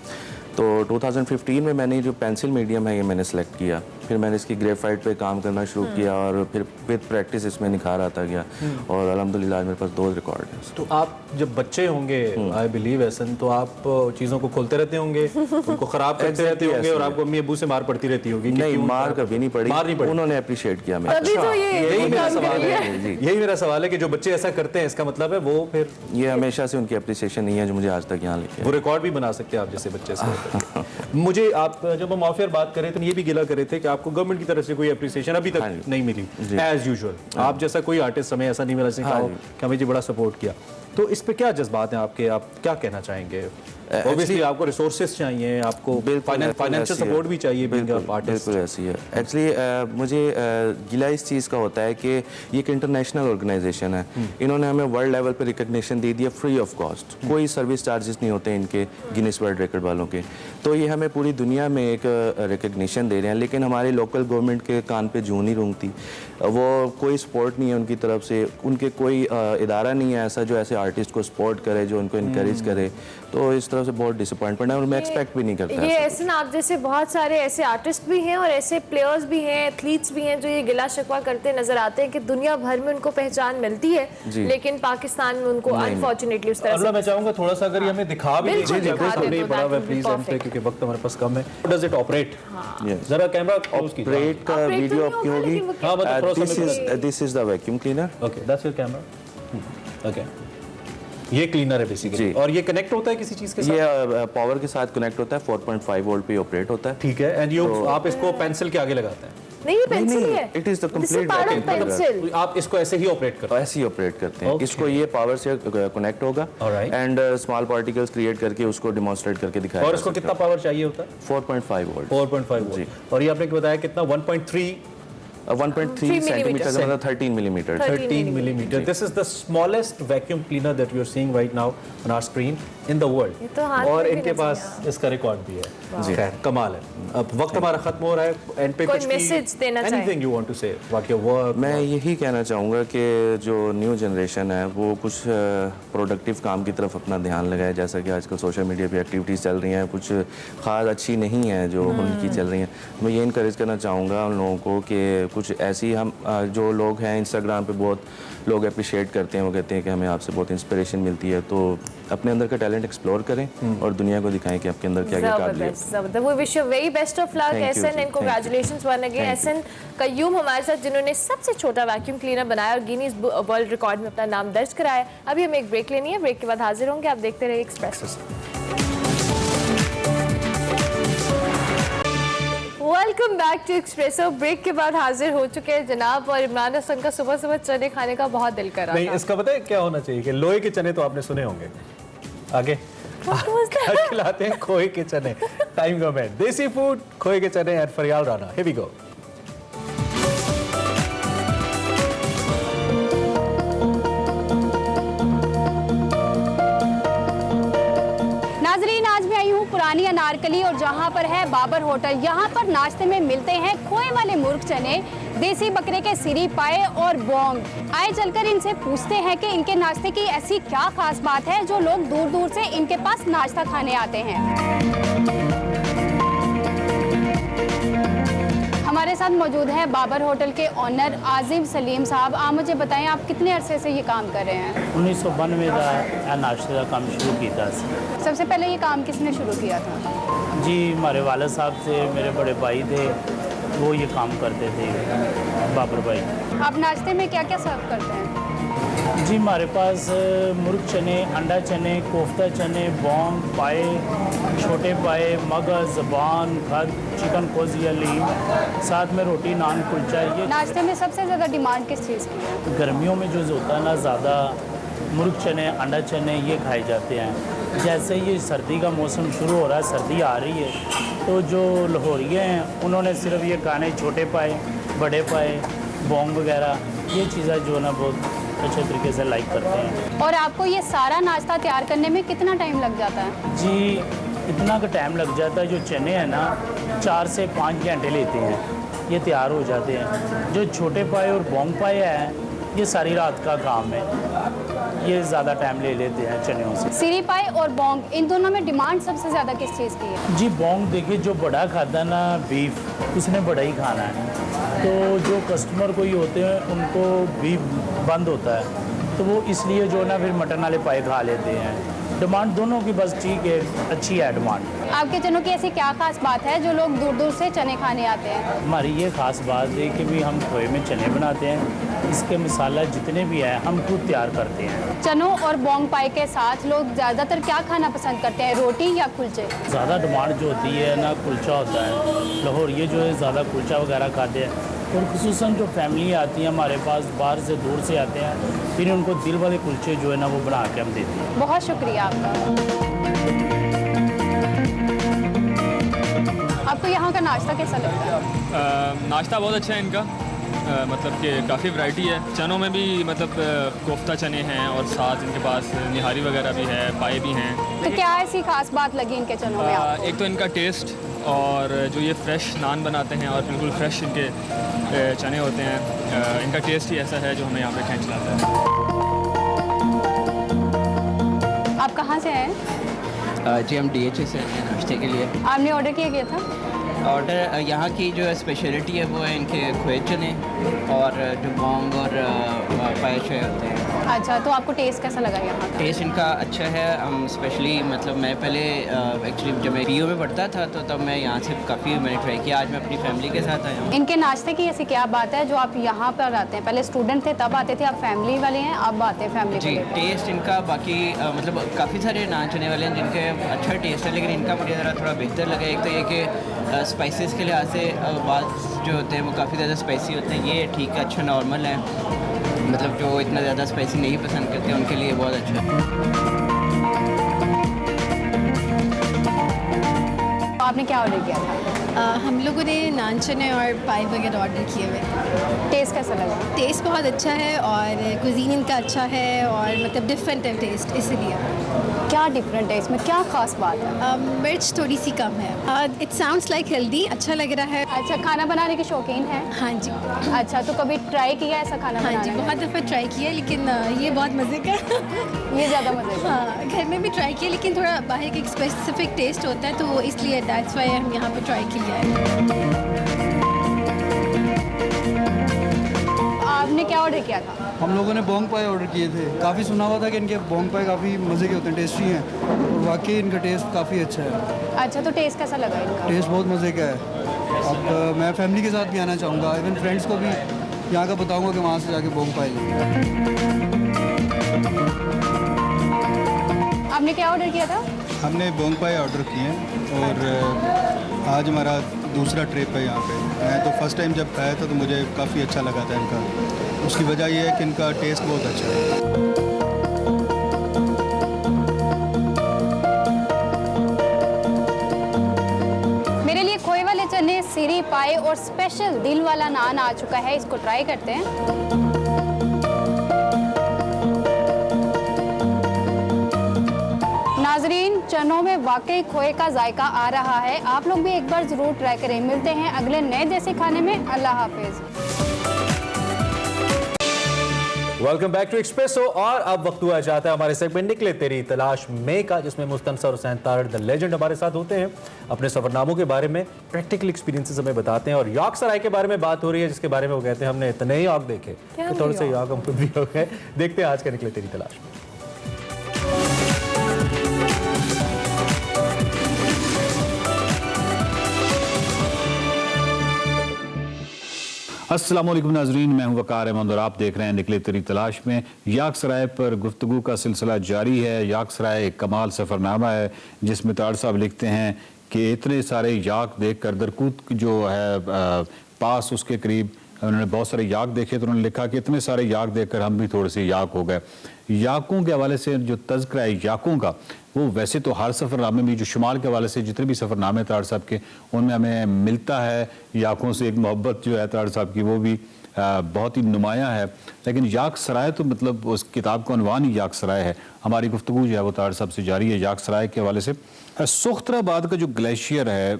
तो 2015 में मैंने जो पेंसिल मीडियम है ये मैंने सेलेक्ट किया, फिर मैंने इसकी ग्रेफाइट पे काम करना शुरू किया और फिर विद प्रैक्टिस इसमें निखार आता गया और अल्हम्दुलिल्लाह मेरे पास 2 रिकॉर्ड हैं। तो आप जब बच्चे होंगे आई बिलीव ऐसन, तो आप चीज़ों को खोलते रहते होंगे, उनको ख़राब करते रहते होंगे और आपको अम्मी अबू से मार पड़ती रहती होगी? नहीं, मार कभी नहीं पड़ी, मार नहीं पड़ी, उन्होंने अप्रिशिएट किया मेरे तभी तो ये यही मेरा काम सवाल कर रही है, यही मेरा सवाल है कि जो बच्चे ऐसा करते हैं इसका मतलब है वो फिर ये हमेशा से उनकी अप्रिसिएशन नहीं है जो मुझे आज तक यहाँ लेके वो रिकॉर्ड भी बना सकते हैं आप जैसे बच्चे से। मुझे आप जब हम ऑफियर बात कर रहे थे ये भी गिला कर रहे थे कि आपको गवर्नमेंट की तरफ से कोई अप्रिसिएशन अभी तक नहीं मिली एज यूजुअल। आप जैसा कोई आर्टिस्ट हमें ऐसा नहीं मिला जिसने कहा कि हमें जी बड़ा सपोर्ट किया, तो इस पे क्या जज्बात हैं आपके, आप क्या कहना चाहेंगे? ऑब्वियसली आपको रिसोर्सेज चाहिए, आपको फाइनेंशियल सपोर्ट भी चाहिए बीइंग अ आर्टिस्ट। बिल्कुल ऐसी है। एक्चुअली मुझे गिला इस चीज़ का होता है कि ये एक इंटरनेशनल ऑर्गेनाइजेशन है, इन्होंने हमें वर्ल्ड लेवल पे रिकग्निशन दे दिया फ्री ऑफ कॉस्ट, कोई सर्विस चार्जेस नहीं होते इनके गिनीज वर्ल्ड रिकॉर्ड वालों के, तो ये हमें पूरी दुनिया में एक रिकग्निशन दे रहे हैं। लेकिन हमारी लोकल गवर्नमेंट के कान पे जूं नहीं रूंगती, वो कोई सपोर्ट नहीं है उनकी तरफ से, उनके कोई इदारा नहीं है ऐसा जो ऐसे आर्टिस्ट को सपोर्ट करे, जो उनको इनकरेज करे, तो इस तरह से बहुत डिसअपॉइंटमेंट है और मैं एक्सपेक्ट भी नहीं करता। ये ऐसे ना, आप जैसे बहुत सारे ऐसे आर्टिस्ट भी हैं और ऐसे प्लेयर्स भी हैं, एथलीट्स भी हैं जो ये गिला शिकवा करते नजर आते हैं कि दुनिया भर में उनको पहचान मिलती है लेकिन पाकिस्तान में उनको अनफॉर्चुनेटली उस तरह से। मैं चाहूंगा थोड़ा सा अगर ये हमें दिखा भी बिल्कुल दीजिए, दिखा सामने दे तो बड़ा that हुआ would be प्लीज एंड पे, perfect। क्योंकि वक्त हमारे पास कम है। Does it operate? जरा कैमरा क्लोज कीजिए। ऑपरेट का Operate तो वीडियो नहीं अब क्यों होगा, होगी? लेकिन वो हाँ, मतलब थोड़ा सा this is the vacuum cleaner. Okay that's your camera. Okay, ये क्लीनर है बेसिकली, और ये कनेक्ट होता है किसी चीज के साथ? ये पावर के साथ कनेक्ट होता है, 4.5 वोल्ट पे ऑपरेट होता है। ठीक है, एंड आप इसको पेंसिल के आगे लगाते हैं? नहीं, ये पेंसिल ही है। It is the This is complete part of pencil। आप इसको ऐसे ही ऑपरेट करते हैं? ऐसे ही ऑपरेट करते हैं। Okay. इसको ये पावर से कनेक्ट होगा Alright. And small particles create करके उसको डेमोंस्ट्रेट करके दिखाया। और इसको कितना पावर चाहिए होता है? 4.5 वोल्ट। 4.5 वोल्ट। और ये आपने बताया कितना? 1.3 1.3 सेंटीमीटर का मतलब 13 millimetre. 13 millimeter. This is the smallest vacuum cleaner that you are seeing right now on our screen in the world. ये तो हाथ और में भी इनके नजर पास इसका रिकॉर्ड भी है। खैर, कमाल है। अब वक्त हमारा खत्म हो रहा है, एंड पे कोई कुछ मैसेज देना चाहें? Anything you want to say about your work? मैं यही कहना चाहूँगा कि जो न्यू जनरेशन है वो कुछ प्रोडक्टिव काम की तरफ अपना ध्यान लगाए, जैसा कि आजकल सोशल मीडिया पे एक्टिविटीज़ चल रही हैं, कुछ ख़ास अच्छी नहीं है जो उनकी चल रही हैं। मैं ये इनकरेज करना चाहूँगा उन लोगों को कि कुछ ऐसी हम जो लोग हैं इंस्टाग्राम पे बहुत लोग अप्रिशिएट करते हैं, वो कहते हैं कि हमें आपसे बहुत इंस्पिरेशन मिलती है, तो अपने अंदर का टैलेंट एक्सप्लोर करें और दुनिया को दिखाएं कि आपके अंदर क्या क्या काबिलियत है। जबरदस्त। We wish you very best of luck Thank you, Ehsan, ji, and congratulations one again. Ehsan Qayyum हमारे साथ, जिन्होंने सबसे छोटा वैक्यूम क्लीनर बनाया और गिनीज वर्ल्ड रिकॉर्ड में अपना नाम दर्ज कराया। अभी हमें एक ब्रेक लेनी है, ब्रेक के बाद हाजिर होंगे। आप देखते रहिए express. Welcome back to Expresso. Break के बाद हाजिर हो चुके हैं जनाब, और इमरान हसन का सुबह सुबह चने खाने का बहुत दिल कर रहा नहीं, था। इसका पता है क्या होना चाहिए कि लोहे के चने तो आपने सुने होंगे, आगे क्या खिलाते हैं? खोए के चने। टाइम कम है, देसी फूड, खोए के चने and Faryal Rana. Here we go. नाजरीन, आज मैं आई हूँ पुरानी अनारकली और जहाँ पर है बाबर होटल। यहाँ पर नाश्ते में मिलते हैं खोए वाले मुर्ग चने, देसी बकरे के सिरी पाए और बोंग। आए चलकर इनसे पूछते हैं कि इनके नाश्ते की ऐसी क्या खास बात है जो लोग दूर दूर से इनके पास नाश्ता खाने आते हैं। हमारे साथ मौजूद है बाबर होटल के ऑनर आजिम सलीम साहब। आप मुझे बताएं, आप कितने अरसे से ये काम कर रहे हैं? 1992 का नाश्ते का काम शुरू किया। सबसे पहले ये काम किसने शुरू किया था? जी, हमारे वालिद साहब थे, मेरे बड़े भाई थे, वो ये काम करते थे, बाबर भाई। आप नाश्ते में क्या क्या सर्व करते हैं? जी, हमारे पास मुर्ग चने, अंडा चने, कोफ्ता चने, बोंग पाए, छोटे पाए, मगज, ज़बान, खद, चिकन कोजी अली, साथ में रोटी, नान, कुलचा। ये नाश्ते में सबसे ज़्यादा डिमांड किस चीज़ की है? गर्मियों में जो होता है ना, ज़्यादा मुर्ग चने, अंडा चने ये खाए जाते हैं। जैसे ये सर्दी का मौसम शुरू हो रहा है, सर्दी आ रही है, तो जो लाहौरिये हैं उन्होंने सिर्फ ये खाने, छोटे पाए, बड़े पाए, बोंग वगैरह, ये चीज़ें जो है ना बहुत अच्छे तरीके से लाइक करते हैं। और आपको ये सारा नाश्ता तैयार करने में कितना टाइम लग जाता है? जी, इतना का टाइम लग जाता है। जो चने हैं ना 4 से 5 घंटे लेते हैं, ये तैयार हो जाते हैं। जो छोटे पाए और बोंग पाए हैं ये सारी रात का काम है, ये ज़्यादा टाइम ले लेते हैं चनों से। सीरी पाई और बोंग, इन दोनों में डिमांड सबसे ज़्यादा किस चीज़ की है? जी बोंग देखिए, जो बड़ा खाता है ना बीफ, उसने बड़ा ही खाना है, तो जो कस्टमर कोई होते हैं उनको बीफ बंद होता है, तो वो इसलिए जो ना फिर मटन वाले पाए खा लेते हैं। डिमांड दोनों की बस ठीक है, अच्छी है डिमांड। आपके चनों की ऐसी क्या खास बात है जो लोग दूर दूर से चने खाने आते हैं? हमारी ये खास बात है कि भी हम खोए में चने बनाते हैं, इसके मसाला जितने भी हैं हम खुद तैयार करते हैं। चनों और बोंग पाई के साथ लोग ज़्यादातर क्या खाना पसंद करते हैं, रोटी या कुलचे? ज़्यादा डिमांड जो होती है ना कुलचा होता है, लाहौर ये जो है ज़्यादा कुलचा वगैरह खाते हैं, और खुसूसन जो फैमिली आती है हमारे पास बाहर से दूर से आते हैं, फिर उनको दिल वाले कुलचे जो है ना वो बना के हम देते हैं। बहुत शुक्रिया आपका। आपको यहाँ का नाश्ता कैसा लगता है? नाश्ता बहुत अच्छा है इनका, मतलब कि काफ़ी वैरायटी है। चनों में भी मतलब कोफ्ता चने हैं और साथ इनके पास निहारी वगैरह भी है, पाए भी हैं। तो क्या ऐसी खास बात लगी इनके चनों में आपको? एक तो इनका टेस्ट, और जो ये फ्रेश नान बनाते हैं और बिल्कुल फ्रेश इनके चने होते हैं, इनका टेस्ट ही ऐसा है जो हमें यहाँ पे खींच लाता है। आप कहाँ से हैं? जी हम DHA से हैं नाश्ते के लिए। आपने ऑर्डर किया था? ऑर्डर यहाँ की जो स्पेशलिटी है वो है इनके खोए चने और जो बोंग और पाए होते हैं। अच्छा, तो आपको टेस्ट कैसा लगा यहाँ का? टेस्ट इनका अच्छा है। स्पेशली मतलब मैं पहले एक्चुअली जब मैं PU में पढ़ता था तो तब मैं यहाँ से काफ़ी मैंने ट्राई किया। आज मैं अपनी फैमिली के साथ आया हूँ। इनके नाश्ते की ऐसी क्या बात है जो आप यहाँ पर आते हैं? पहले स्टूडेंट थे तब आते थे, आप फैमिली वाले हैं अब आते हैं फैमिली जी। को? टेस्ट इनका बाकी मतलब काफ़ी सारे नान चने वाले हैं जिनके अच्छा टेस्ट है, लेकिन इनका मुझे ज़रा थोड़ा बेहतर लगा। एक तो ये कि स्पाइसेस के लिहाज से बात जो होते हैं वो काफ़ी ज़्यादा स्पाइसी होते हैं, ये ठीक है, अच्छा नॉर्मल है। मतलब जो इतना ज़्यादा स्पाइसी नहीं पसंद करते उनके लिए बहुत अच्छा है। आपने क्या ऑर्डर किया था? हम लोगों ने नान चने और पाए वगैरह ऑर्डर किए हुए। टेस्ट कैसा लगा? टेस्ट बहुत अच्छा है और कुजीन इनका अच्छा है और मतलब डिफरेंट है टेस्ट, इसलिए। क्या डिफरेंट है इसमें, क्या खास बात है? मिर्च थोड़ी सी कम है। इट साउंड्स लाइक हेल्दी, अच्छा लग रहा है। अच्छा, खाना बनाने के शौकीन हैं? हाँ जी। अच्छा, तो कभी ट्राई किया ऐसा खाना हाँ जी, बनाना? बहुत दफ़ा ट्राई किया, लेकिन ये बहुत मज़े का ये ज़्यादा मज़े का? हाँ, घर में भी ट्राई किया, लेकिन थोड़ा बाहर का एक स्पेसिफिक टेस्ट होता है, तो वो इसलिए दैट्स वाई हम यहाँ पर ट्राई किया है। आपने क्या ऑर्डर किया था? हम लोगों ने बोंग पाए ऑर्डर किए थे। काफ़ी सुना हुआ था कि इनके बोंग पाए काफ़ी मज़े के होते हैं, टेस्टी हैं, और वाकई इनका टेस्ट काफ़ी अच्छा है। अच्छा, तो टेस्ट कैसा लगा इनका? टेस्ट बहुत मज़े का है। अब मैं फैमिली के साथ भी आना चाहूँगा, इवन फ्रेंड्स को भी यहाँ का बताऊँगा कि वहाँ से जाके बोंग पाए लेंगे। आपने क्या ऑर्डर किया था? हमने बोंग पाए ऑर्डर किए हैं और आज हमारा दूसरा ट्रिप है यहाँ पे। मैं तो फर्स्ट टाइम जब खाया था तो मुझे काफ़ी अच्छा लगा था इनका। उसकी वजह यह है कि इनका टेस्ट बहुत अच्छा है। मेरे लिए खोए वाले चने, सीरी पाए और स्पेशल दिल वाला नान आ चुका है, इसको ट्राई करते हैं। नाजरीन, चनों में वाकई खोए का जायका आ रहा है। आप लोग भी एक बार जरूर ट्राई करें। मिलते हैं अगले नए देसी खाने में। अल्लाह हाफिज। Welcome back to Expresso. और अब वक्त हुआ जाता है हमारे सेगमेंट निकले तेरी तलाश में का, जिसमें मुस्तनसर हुसैन तारड़ द लेजेंड हमारे साथ होते हैं, अपने सफरनामों के बारे में प्रैक्टिकल एक्सपीरियंसेस हमें बताते हैं। और यॉर्क सराय के बारे में बात हो रही है, जिसके बारे में वो कहते हैं हमने इतने ही यॉर्क देखे तो थोड़े से यॉर्क हम खुद भी हो गए। देखते हैं आज का निकले तेरी तलाश में। अस्सलाम वालेकुम नाजरीन, मैं हूं वकार अहमद और आप देख रहे हैं निकले तेरी तलाश में। याक सराय पर गुफ्तगू का सिलसिला जारी है। याक सराय एक कमाल सफ़रनामा है जिसमें तारड़ साहब लिखते हैं कि इतने सारे याक देख कर दरकूत जो है पास उसके करीब उन्होंने बहुत सारे याक देखे, तो उन्होंने लिखा कि इतने सारे याक देखकर हम भी थोड़े से याक हो गए। याकों के हवाले से जो तज़किरा है याकों का, वो वैसे तो हर सफ़रनामे में, जो शुमाल के हवाले से जितने भी सफ़रनामे तारड़ साहब के, उनमें हमें मिलता है याकों से एक मोहब्बत जो है तारड़ साहब की, वो भी बहुत ही नुमायाँ है। लेकिन याक सराय तो मतलब उस किताब का उन्वान ही याक सराय है। हमारी गुफ्तगू जो है वो तारड़ साहब से जारी है याक सराय के हवाले से। सुख्तराबाद का जो ग्लेशियर है,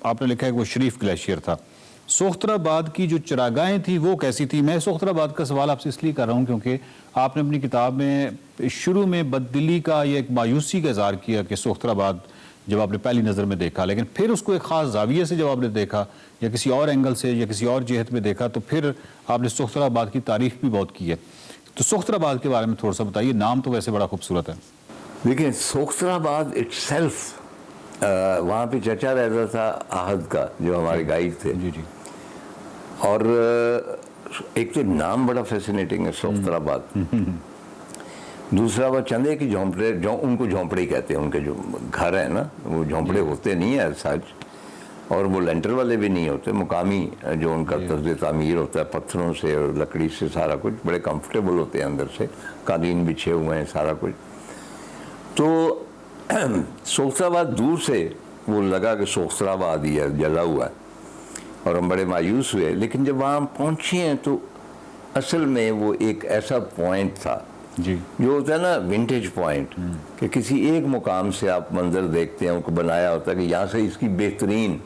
आपने लिखा है कि वो शरीफ ग्लेशियर था, सोख्तराबाद की जो चरागाहें थी वो कैसी थी? मैं सोख्तराबाद का सवाल आपसे इसलिए कर रहा हूँ क्योंकि आपने अपनी किताब में शुरू में बददिली का या एक मायूसी का इज़हार किया कि सोख्तराबाद जब आपने पहली नज़र में देखा, लेकिन फिर उसको एक ख़ास जाविये से जब आपने देखा या किसी और एंगल से या किसी और जहत में देखा तो फिर आपने सोख्तराबाद की तारीफ़ भी बहुत की है। तो सोख्तराबाद के बारे में थोड़ा सा बताइए, नाम तो वैसे बड़ा खूबसूरत है। देखिए, सोख्तराबाद इटसेल्फ वहाँ पे चर्चा रहता था आहद का, जो हमारे गाइड थे। जी जी। और एक तो नाम बड़ा फैसिनेटिंग है सोख्तराबाद, दूसरा वो चंदे की झोंपड़े, जो उनको झोंपड़े कहते हैं, उनके जो घर है ना वो झोंपड़े होते नहीं है सच, और वो लेंटर वाले भी नहीं होते, मुकामी जो उनका तर्ज तामीर होता है पत्थरों से और लकड़ी से, सारा कुछ बड़े कंफर्टेबल होते हैं अंदर से, कालीन बिछे हुए हैं सारा कुछ। तो सोख्तराबाद दूर से वो लगा कि सोख्तराबाद ही है, जला हुआ है, और हम बड़े मायूस हुए। लेकिन जब वहाँ पहुँचे हैं तो असल में वो एक ऐसा पॉइंट था जी, जो होता है ना विंटेज पॉइंट, कि किसी एक मुकाम से आप मंजर देखते हैं, उनको बनाया होता है कि यहाँ से इसकी बेहतरीन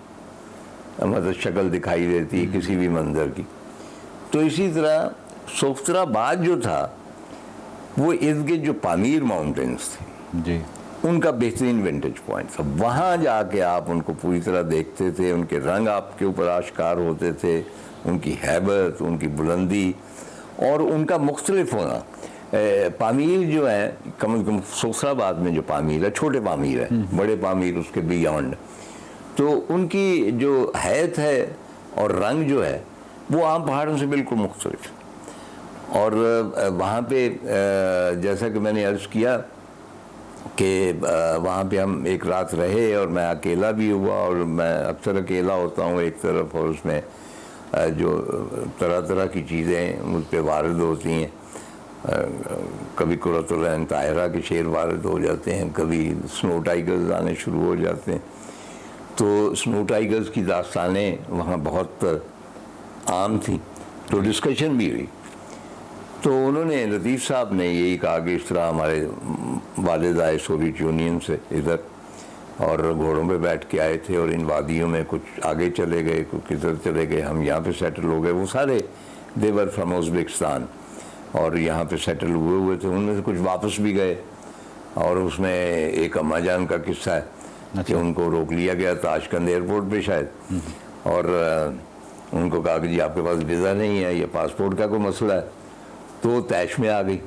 मतलब शक्ल दिखाई देती है किसी भी मंजर की। तो इसी तरह सोख्तराबाद जो था वो इर्द गिर्द जो पामीर माउंटेन्स थे जी, उनका बेहतरीन विंटेज पॉइंट था। वहाँ जाके आप उनको पूरी तरह देखते थे, उनके रंग आपके ऊपर आश्कार होते थे, उनकी हैबत, उनकी बुलंदी और उनका मुख्तलिफ होना। पामीर जो है, कम से कम सोख्तराबाद में जो पामीर है, छोटे पामीर है, बड़े पामीर उसके बियॉन्ड, तो उनकी जो हैत है और रंग जो है वो आम पहाड़ों से बिल्कुल मुख्तलिफ। और वहाँ पे जैसा कि मैंने अर्ज़ किया कि वहाँ पे हम एक रात रहे और मैं अकेला भी हुआ, और मैं अक्सर अकेला होता हूँ एक तरफ, और उसमें जो तरह तरह की चीज़ें मुझ पर वारद होती हैं। कभी कुर्रतुल ऐन ताहिरा के शेर वारद हो जाते हैं, कभी स्नो टाइगर्स आने शुरू हो जाते हैं। तो स्नो टाइगर्स की दास्तानें वहाँ बहुत आम थी, तो डिस्कशन भी हुई। तो उन्होंने, लतीफ़ साहब ने यही कहा कि इस तरह हमारे वालिद आए सोवियत यूनियन से इधर, और घोड़ों पे बैठ के आए थे, और इन वादियों में कुछ आगे चले गए, कुछ किधर चले गए, हम यहाँ पे सेटल हो गए। वो सारे देवर फ्राम उज़्बेकिस्तान और यहाँ पे सेटल हुए थे, उनमें से कुछ वापस भी गए। और उसमें एक अम्मा जान का किस्सा है कि उनको रोक लिया गया ताशकंद एयरपोर्ट पे शायद, और उनको कहा कि जी आपके पास वीज़ा नहीं है, ये पासपोर्ट का कोई मसला है, तो तैश में आ गई।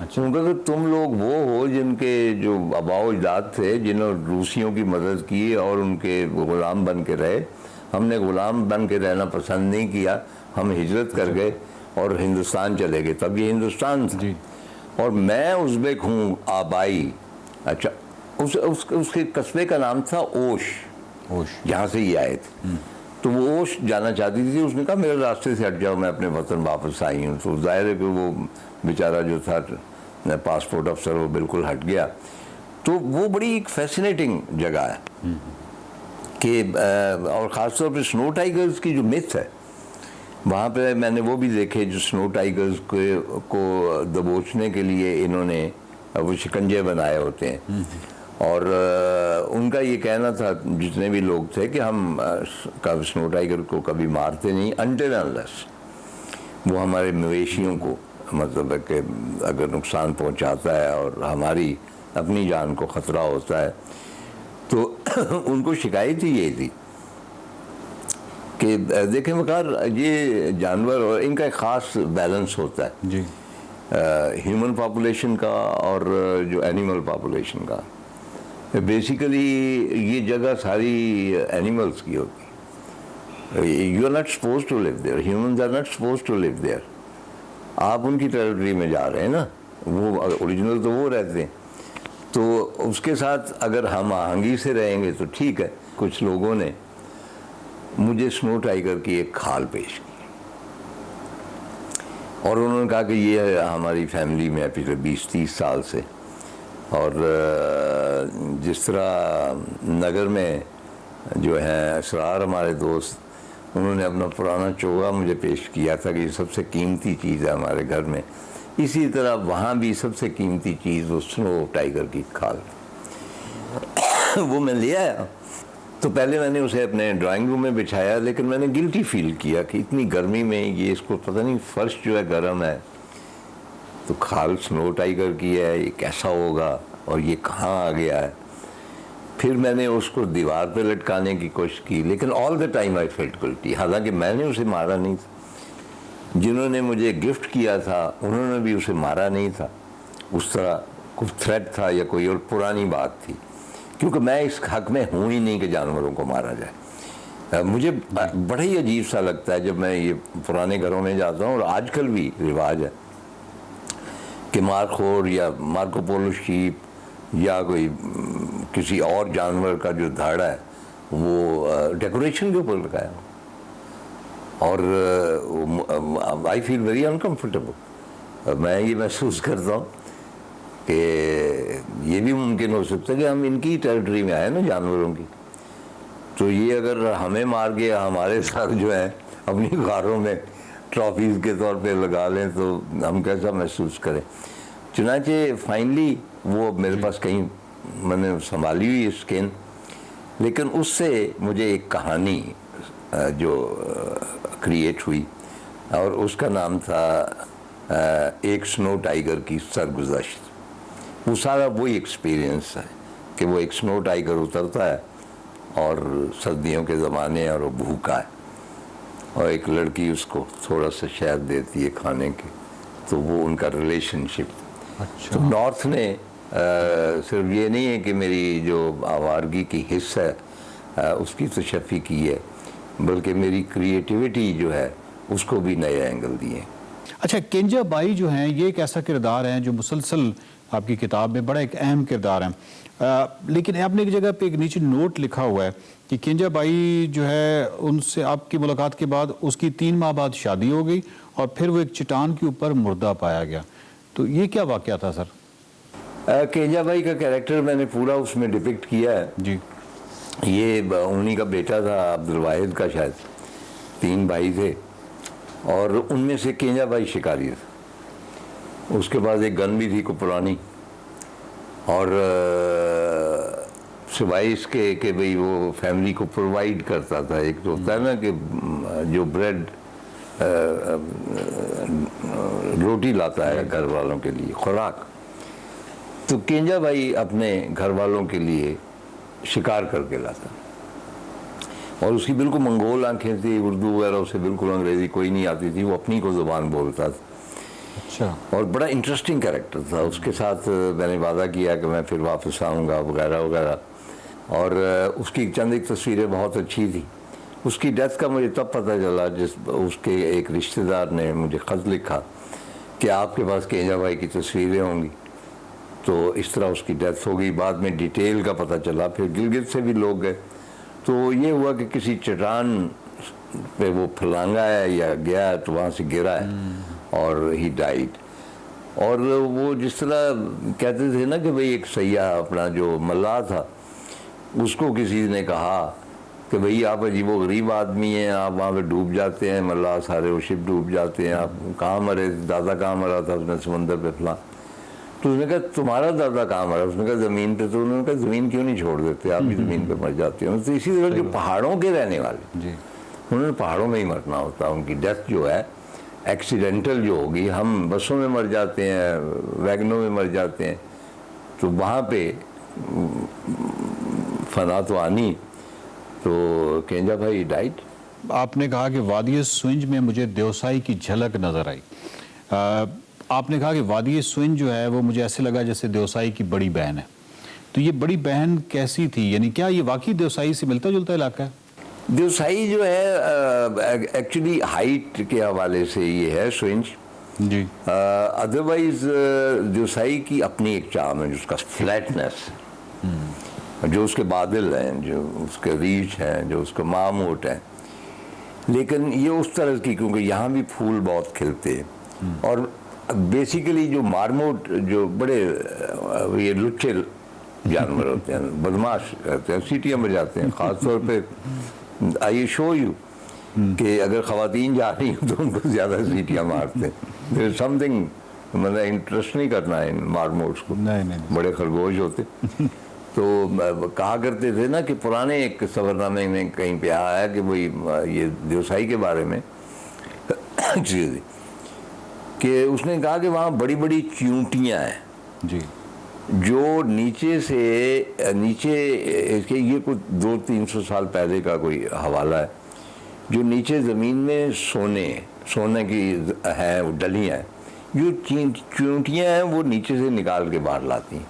अच्छा, उनका कि तुम लोग वो हो जिनके जो आबाओ अजदाद थे, जिन्होंने रूसियों की मदद की और उनके ग़ुलाम बन के रहे, हमने ग़ुलाम बन के रहना पसंद नहीं किया, हम हिजरत कर गए और हिंदुस्तान चले गए, तब ये हिंदुस्तान था। और मैं उज़्बेक हूँ आबाई। अच्छा, उसके कस्बे का नाम था ओश, जहाँ से ये आए थे। तो वो ओश जाना चाहती थी, उसने कहा मेरे रास्ते से हट जाओ, मैं अपने वतन वापस आई हूँ। तो जाहिर है कि वो बेचारा जो था पासपोर्ट अफसर, वो बिल्कुल हट गया। तो वो बड़ी एक फैसिनेटिंग जगह है कि, और ख़ासतौर पर स्नो टाइगर्स की जो मिथ है वहाँ पे मैंने वो भी देखे, जो स्नो टाइगर्स को दबोचने के लिए इन्होंने वो शिकंजे बनाए होते हैं। और उनका ये कहना था, जितने भी लोग थे, कि हम स्नो टाइगर को कभी मारते नहीं अनटिल अनलेस वो हमारे मवेशियों को, मतलब है कि अगर नुकसान पहुंचाता है और हमारी अपनी जान को ख़तरा होता है। तो उनको शिकायत ही ये थी कि देखें वकार, ये जानवर और इनका एक ख़ास बैलेंस होता है जी, ह्यूमन पॉपुलेशन का और जो एनिमल पॉपुलेशन का। बेसिकली ये जगह सारी एनिमल्स की होती। You are not suppose to live there, humans are not suppose to live there. आप उनकी टेरिटरी में जा रहे हैं ना, वो ओरिजिनल तो वो रहते हैं। तो उसके साथ अगर हम आहंगी से रहेंगे तो ठीक है। कुछ लोगों ने मुझे स्नो टाइगर की एक खाल पेश की और उन्होंने कहा कि ये हमारी फैमिली में पिछले 20-30 साल से, और जिस तरह नगर में जो है असरार हमारे दोस्त, उन्होंने अपना पुराना चोगा मुझे पेश किया था कि ये सबसे कीमती चीज़ है हमारे घर में, इसी तरह वहाँ भी सबसे कीमती चीज़ वो स्नो टाइगर की खाल वो मैं ले आया तो पहले मैंने उसे अपने ड्राइंग रूम में बिछाया, लेकिन मैंने गिल्टी फील किया कि इतनी गर्मी में ये इसको पता नहीं फर्श जो है गर्म है, तो खाल स्नो टाइगर की है, ये कैसा होगा और ये कहाँ आ गया है। फिर मैंने उसको दीवार पे लटकाने की कोशिश की, लेकिन all the time I felt guilty. हालांकि मैंने उसे मारा नहीं था, जिन्होंने मुझे गिफ्ट किया था उन्होंने भी उसे मारा नहीं था। उस तरह कुछ थ्रेट था या कोई और पुरानी बात थी, क्योंकि मैं इस हक में हूँ ही नहीं कि जानवरों को मारा जाए। मुझे बड़ा ही अजीब सा लगता है जब मैं ये पुराने घरों में जाता हूँ, और आजकल भी रिवाज है कि मारखोर या मार्कोपोलो शीप या कोई किसी और जानवर का जो धड़ है वो डेकोरेशन के ऊपर लगाया, और आई फील वेरी अनकम्फर्टेबल। मैं ये महसूस करता हूँ कि ये भी मुमकिन हो सकता है कि हम इनकी टेरिटरी में आए ना, जानवरों की, तो ये अगर हमें मार के हमारे साथ जो है अपनी कारों में ट्रॉफीज़ के तौर पे लगा लें तो हम कैसा महसूस करें। चुनांचे फाइनली वो मेरे पास कहीं मैंने संभाली हुई स्किन, लेकिन उससे मुझे एक कहानी जो क्रिएट हुई, और उसका नाम था एक स्नो टाइगर की सरगुज़श्त। वो सारा वही एक्सपीरियंस है कि वो एक स्नो टाइगर उतरता है और सर्दियों के ज़माने और वो भूखा है, और एक लड़की उसको थोड़ा सा शहद देती है खाने के, तो वो उनका रिलेशनशिप। तो नॉर्थ ने सिर्फ ये नहीं है कि मेरी जो आवारगी की हिस्सा है उसकी तशफ़ी की है, बल्कि मेरी क्रिएटिविटी जो है उसको भी नए एंगल दिए। अच्छा, केंजा बाई जो हैं ये एक ऐसा किरदार है जो मुसलसल आपकी किताब में बड़ा एक अहम किरदार है, लेकिन आपने एक जगह पे एक नीचे नोट लिखा हुआ है कि केंजा बाई जो है उनसे आपकी मुलाकात के बाद उसकी 3 माह बाद शादी हो गई और फिर वो एक चट्टान के ऊपर मुर्दा पाया गया। तो ये क्या वाकया था सर? केंजा बाई का कैरेक्टर मैंने पूरा उसमें डिपिक्ट किया है जी। ये उन्हीं का बेटा था अब्दुल वाहिद का, शायद 3 भाई थे और उनमें से केंजा बाई शिकारी था। उसके पास एक गन भी थी को पुरानी, और सिवाय इसके कि भाई वो फैमिली को प्रोवाइड करता था। एक तो होता है ना कि जो ब्रेड रोटी लाता है घर वालों के लिए, खुराक, तो केंजा भाई अपने घर वालों के लिए शिकार करके लाता, और उसकी बिल्कुल मंगोल आंखें थी, उर्दू वगैरह उसे बिल्कुल अंग्रेज़ी कोई नहीं आती थी, वो अपनी को ज़ुबान बोलता था। अच्छा। और बड़ा इंटरेस्टिंग कैरेक्टर था। उसके साथ मैंने वादा किया कि मैं फिर वापस आऊँगा वगैरह वगैरह, और उसकी चंद एक तस्वीरें बहुत अच्छी थी। उसकी डेथ का मुझे तब पता चला जिस उसके एक रिश्तेदार ने मुझे ख़त लिखा कि आपके पास केंजा भाई की तस्वीरें होंगी, तो इस तरह उसकी डेथ हो गई। बाद में डिटेल का पता चला, फिर गिलगित से भी लोग गए, तो ये हुआ कि किसी चट्टान पे वो फलांगा है या गया है, तो वहाँ से गिरा है और ही डाइड। और वो जिस तरह कहते थे ना कि भाई एक सैयाह अपना जो मल्लाह था, उसको किसी ने कहा कि भाई आप अजीबो गरीब आदमी हैं, आप वहाँ पे डूब जाते हैं, मल्लाह सारे वो शिप डूब जाते हैं, आप कहाँ मरे? दादा कहाँ मरा था? उसने समंदर पे फलां। तो उसने कहा तुम्हारा दादा कहाँ मरा? उसने कहा ज़मीन पे। तो उन्होंने कहा ज़मीन क्यों नहीं छोड़ देते, आप भी ज़मीन पे मर जाते हो। तो इसी तरह जो पहाड़ों के रहने वाले जी, उन्होंने पहाड़ों में ही मरना होता। उनकी डेथ जो है एक्सीडेंटल जो होगी, हम बसों में मर जाते हैं, वैगनों में मर जाते हैं, तो वहाँ पे फना तो आनी। तो केंजा भाई डाइट। आपने कहा कि वादी स्विंज में मुझे देवसाई की झलक नज़र आई। आपने कहा कि वादी स्विंज जो है वो मुझे ऐसे लगा जैसे देवसाई की बड़ी बहन है। तो ये बड़ी बहन कैसी थी, यानी क्या ये वाकई देवसाई से मिलता जुलता इलाका है? देवसाई जो है एक्चुअली हाइट के हवाले से ये है स्विंज जी। अदरवाइज देवसाई की अपनी एक चार्म है, जिसका फ्लैटनेस, जो उसके बादल हैं, जो उसके रीच हैं, जो उसके मामूट हैं। लेकिन ये उस तरह की, क्योंकि यहाँ भी फूल बहुत खिलते हैं, और बेसिकली जो मारमोट जो बड़े ये लुच्चे जानवर होते हैं, बदमाश रहते हैं, सीटियाँ बजाते हैं। ख़ास तौर पे आई शो यू कि अगर ख़वातीन जा रही हैं तो उनको ज़्यादा सीटियाँ मारते हैं। देयर इज समथिंग, मतलब इंटरेस्ट नहीं करना है इन मारमोट्स को, नहीं। बड़े खरगोश होते। तो कहा करते थे ना कि पुराने एक सफरनामे में कहीं पे आया है कि वही ये देवसाई के बारे में कि उसने कहा कि वहाँ बड़ी बड़ी चींटियाँ हैं जी, जो नीचे इसके ये कुछ 200-300 साल पहले का कोई हवाला है, जो नीचे ज़मीन में सोने की है वो डलियाँ हैं, जो चींटियाँ हैं वो नीचे से निकाल के बाहर लाती हैं।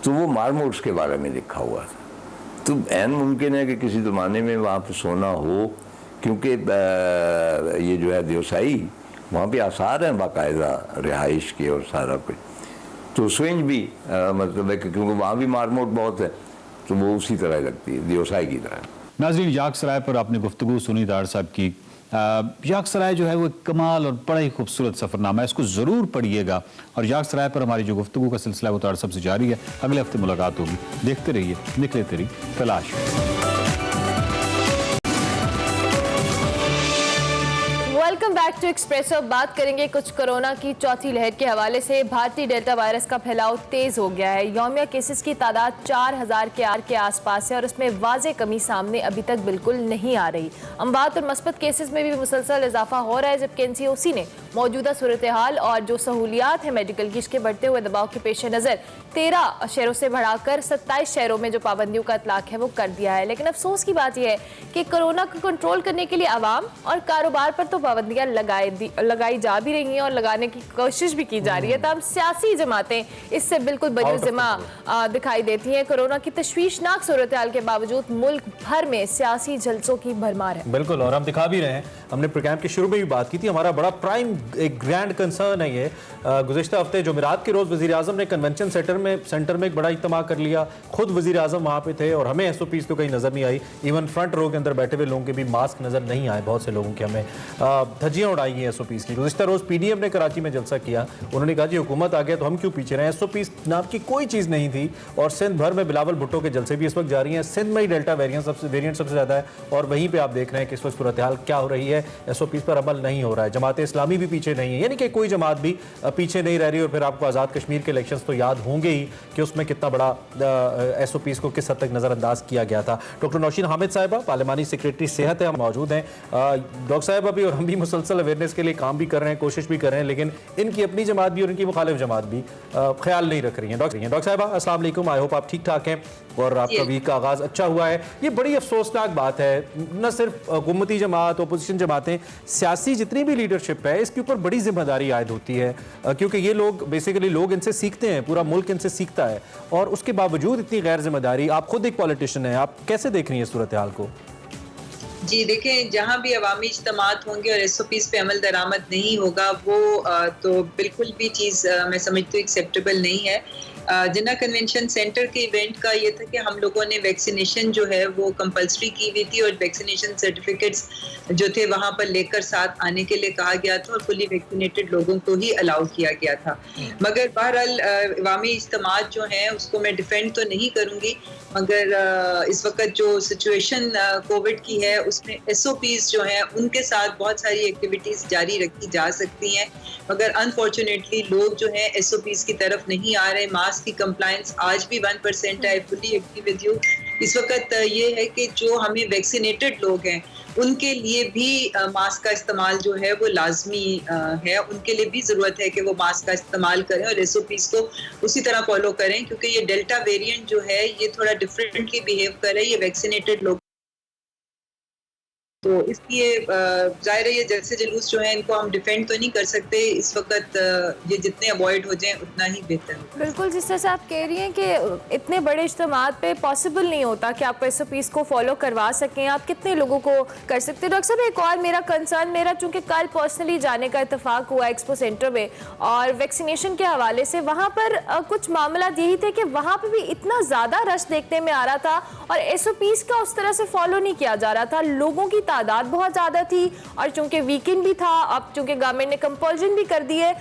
तो वो मारमोट्स के बारे में लिखा हुआ था। तो ऐन मुमकिन है कि किसी ज़माने में वहाँ पे सोना हो, क्योंकि ये जो है देवसाई वहाँ पे आसार हैं बाकायदा रिहाइश के और सारा कुछ। तो स्विंज भी मतलब है कि क्योंकि वहाँ भी मारमोट बहुत है, तो वो उसी तरह लगती है, देवसाई की तरह। नाज़रीन, याक सराय पर आपने गुफ्तगू सुनी तार साहब की। याक सराय जो है वो एक कमाल और बड़ा ही खूबसूरत सफ़रनामा है, इसको ज़रूर पढ़िएगा। और याक सराय पर हमारी जो गुफ्तगू का सिलसिला वो तार साहब से जारी है। अगले हफ्ते मुलाकात होगी। देखते रहिए निकले तेरी तलाश। Welcome back to Expresso. बात करेंगे कुछ कोरोना की चौथी लहर के हवाले से। भारतीय डेल्टा वायरस का फैलाव तेज हो गया है। यौमिया केसेस की तादाद 4000 के आसपास है और उसमें वाज़े कमी सामने अभी तक बिल्कुल नहीं आ रही। अमवात और मस्बत केसेस में भी मुसलसल इजाफा हो रहा है, जबकि NCOC ने मौजूदा सूरत हाल और जो सहूलियात है मेडिकल की, इसके बढ़ते हुए दबाव के पेश नज़र 13 शहरों से बढ़ाकर 27 शहरों में जो पाबंदियों का इतलाक है वो कर दिया है। लेकिन अफसोस की बात यह है कि कोरोना को कंट्रोल करने के लिए आवाम और कारोबार पर तो पाबंदियां लगाई जा भी रही हैं और लगाने की कोशिश भी की जा रही है। तमाम सियासी जमातें इससे बिल्कुल बरी जिम्मा दिखाई देती हैं। कोरोना की तशवीशनाक सूरत हाल के बावजूद मुल्क भर में सियासी जलसों की भरमार है। बिल्कुल, और हम दिखा भी रहे हैं। हमने प्रोग्राम के शुरू में भी बात की थी, हमारा बड़ा प्राइम एक ग्रैंड कंसर्न है ये। गुज़िश्ता हफ्ते जुमेरात के रोज़ वज़ीर आज़म ने कन्वेंशन सेंटर में एक बड़ा इज्तिमा कर लिया। खुद वज़ीर आज़म वहाँ पे थे और हमें SOPs तो कहीं नज़र नहीं आई। इवन फ्रंट रो के अंदर बैठे हुए लोगों के भी मास्क नज़र नहीं आए। बहुत से लोगों के हमें धज्जियाँ उड़ाई हैं SOPs की। गुज़िश्ता रोज़ PDM ने कराची में जलसा किया। उन्होंने कहा जी हुकूमत आ गया तो हम क्यों पीछे रहे। SOPs नाम की कोई चीज़ नहीं थी। और सिंध भर में बिलावल भुट्टो के जलसे भी इस वक्त जारी हैं। सिंध में ही डेल्टा वेरिएंट सबसे ज़्यादा है और वहीं पर आप देख रहे हैं कि इस वक्त सूरत हाल क्या हो रही है। SOPs पर अमल नहीं हो रहा है। जमात इस्लामी भी पीछे नहीं है, यानी कि कोई जमात भी पीछे नहीं रह रही। और फिर आपको आज़ाद कश्मीर के इलेक्शंस तो याद होंगे ही कि उसमें कितना बड़ा SOPs को किस हद तक नज़रअंदाज किया गया था। डॉक्टर नौशीन हामिद साहिबा पार्लिमानी सेक्रेटरी सेहत है, हम मौजूद हैं। डॉक्टर साहिबा भी और हम भी मुसलसल अवेयरनेस के लिए काम भी कर रहे हैं, कोशिश भी कर रहे हैं, लेकिन इनकी अपनी जमात भी और इनकी मुखालिफ जमात भी ख्याल नहीं रख रही हैं। डॉक्टर साहिबा अस्सलाम वालेकुम, आई होप आप ठीक ठाक हैं और आपका वीक का आगाज़ अच्छा हुआ है। ये बड़ी अफसोसनाक बात है, न सिर्फ हुकूमती जमात, अपोजिशन जमातें, सियासी जितनी भी लीडरशिप है इसके ऊपर बड़ी जिम्मेदारी आयद होती है, क्योंकि ये लोग बेसिकली लोग इनसे सीखते हैं, पूरा मुल्क इनसे सीखता है और उसके बावजूद इतनी गैर जिम्मेदारी। आप खुद एक पॉलिटिशियन हैं, आप कैसे देख रही हैं सूरत हाल को? जी देखें, जहाँ भी अवामी इज्तिमात होंगे और SOPs पे अमल दरामद नहीं होगा वो तो बिल्कुल भी चीज़ मैं समझती हूँ एक्सेप्टेबल नहीं है। जिन्ना कन्वेंशन सेंटर के इवेंट का ये था कि हम लोगों ने वैक्सीनेशन जो है वो कंपलसरी की हुई थी और वैक्सीनेशन सर्टिफिकेट्स जो थे वहाँ पर लेकर साथ आने के लिए कहा गया था और फुली वैक्सीनेटेड लोगों को ही अलाउ किया गया था। मगर बहरहाल अवामी इज्तिमात जो हैं उसको मैं डिफेंड तो नहीं करूँगी, मगर इस वक्त जो सिचुएशन कोविड की है उसमें SOPs जो हैं उनके साथ बहुत सारी एक्टिविटीज़ जारी रखी जा सकती हैं, मगर अनफॉर्चुनेटली लोग जो हैं SOPs की तरफ नहीं आ रहे। मास्क की कंप्लायंस आज भी 1% है। Fully agree with you. इस वक्त ये है कि जो हमें वैक्सीनेटेड लोग हैं उनके लिए भी मास्क का इस्तेमाल जो है वो लाजमी है, उनके लिए भी ज़रूरत है कि वो मास्क का इस्तेमाल करें और SOPs को उसी तरह फॉलो करें, क्योंकि ये डेल्टा वेरिएंट जो है ये थोड़ा डिफरेंटली बिहेव करे ये वैक्सीनेटेड लोग। तो इसलिए जाहिर है ये जलसे जुलूस जो है इनको हम डिफेंड तो नहीं कर सकते इस वक्त, ये जितने अवॉइड हो जाएं उतना ही बेहतर है। बिल्कुल, जिस तरह से आप कह रही हैं कि इतने बड़े इज्तिमात पे पॉसिबल नहीं होता कि आप SOPs को फॉलो करवा सकें, आप कितने लोगों को कर सकते हैं। डॉक्टर साहब एक और मेरा कंसर्न चूँकि कल पर्सनली जाने का इत्तेफाक हुआ एक्सपो सेंटर में और वैक्सीनेशन के हवाले से वहाँ पर कुछ मामला यही थे कि वहाँ पर भी इतना ज़्यादा रश देखने में आ रहा था और SOPs का उस तरह से फॉलो नहीं किया जा रहा था। लोगों की तादाद बहुत ज़्यादा थी और चूंकि वीकेंड भी था, अब चूंकि गवर्नमेंट ने कंपल्जन भी कर दी है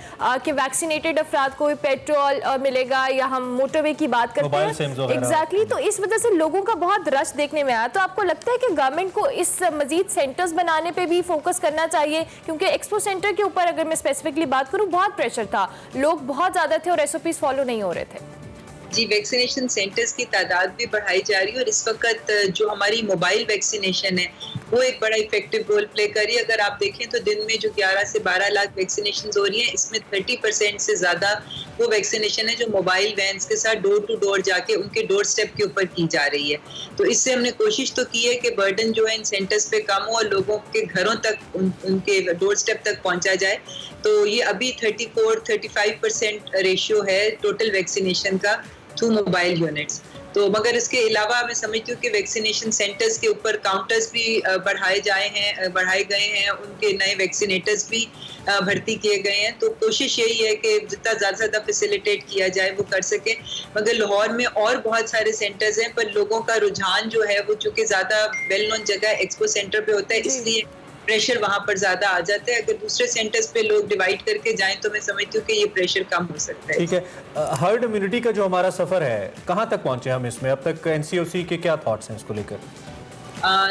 कि वैक्सीनेटेड अफराद को भी पेट्रोल मिलेगा, या हम मोटरवे की बात करते हैं एग्जैक्टली, तो इस वजह से लोगों का बहुत रश देखने में आया। तो आपको लगता है कि गवर्नमेंट को इस मजीद सेंटर्स बनाने पे भी फोकस करना चाहिए, क्योंकि एक्सपो सेंटर के ऊपर अगर मैं स्पेसिफिकली बात करूँ बहुत प्रेशर था, लोग बहुत ज़्यादा थे और SOPs फॉलो नहीं हो रहे थे। जी, वैक्सीनेशन सेंटर्स की तादाद भी बढ़ाई जा रही है और इस वक्त जो हमारी मोबाइल वैक्सीनेशन है वो एक बड़ा इफेक्टिव रोल प्ले कर रही है। अगर आप देखें तो दिन में जो 11 से 12 लाख वैक्सीनेशन हो रही हैं, इसमें 30% से ज़्यादा वो वैक्सीनेशन है जो मोबाइल वैन्स के साथ डोर टू डोर जाके उनके डोर स्टेप के ऊपर की जा रही है। तो इससे हमने कोशिश तो की है कि बर्डन जो है इन सेंटर्स पे कम हो और लोगों के घरों तक उनके डोर स्टेप तक पहुंचा जाए। तो ये अभी 34-35% रेशियो है टोटल वैक्सीनेशन का थ्रू मोबाइल यूनिट्स। तो मगर इसके अलावा मैं समझती हूँ कि वैक्सीनेशन सेंटर्स के ऊपर काउंटर्स भी बढ़ाए गए हैं, उनके नए वैक्सीनेटर्स भी भर्ती किए गए हैं। तो कोशिश यही है कि जितना ज़्यादा से ज़्यादा फैसिलिटेट किया जाए वो कर सके। मगर लाहौर में और बहुत सारे सेंटर्स हैं, पर लोगों का रुझान जो है वो चूँकि ज़्यादा वेल नोन जगह एक्सपो सेंटर पे होता है, इसलिए प्रेशर वहाँ पर ज़्यादा आ जाता है। अगर दूसरे सेंटर्स पे लोग डिवाइड करके जाएं तो मैं समझती हूँ कि ये प्रेशर कम हो सकता है। ठीक है, हर्ड इम्यूनिटी का जो हमारा सफर है, कहाँ तक पहुँचे हम इसमें? अब तक एनसीओसी के क्या थॉट्स हैं इसको लेकर?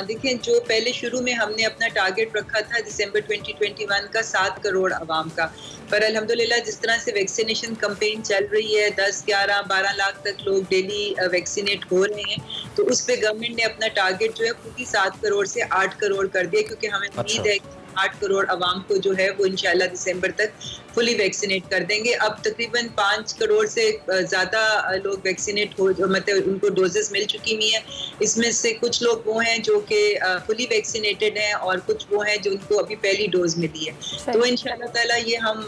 देखिए, जो पहले शुरू में हमने अपना टारगेट रखा था दिसंबर 2021 का 7 करोड़ आवाम का, पर अल्हम्दुलिल्लाह जिस तरह से वैक्सीनेशन कैंपेन चल रही है, 10, 11, 12 लाख तक लोग डेली वैक्सीनेट हो रहे हैं, तो उस पे गवर्नमेंट ने अपना टारगेट जो है खुद ही 7 करोड़ से 8 करोड़ कर दिया, क्योंकि हमें उम्मीद है कि 8 करोड़ आवाम को जो है वो इंशाल्लाह दिसंबर तक फुली वैक्सीनेट कर देंगे। अब तकरीबन 5 करोड़ से ज़्यादा लोग वैक्सीनेट हो, मतलब उनको डोजेस मिल चुकी हुई हैं। इसमें से कुछ लोग वो हैं जो कि फुली वैक्सीनेटेड हैं और कुछ वो हैं जो उनको अभी पहली डोज मिली है। तो इंशाल्लाह ताला ये हम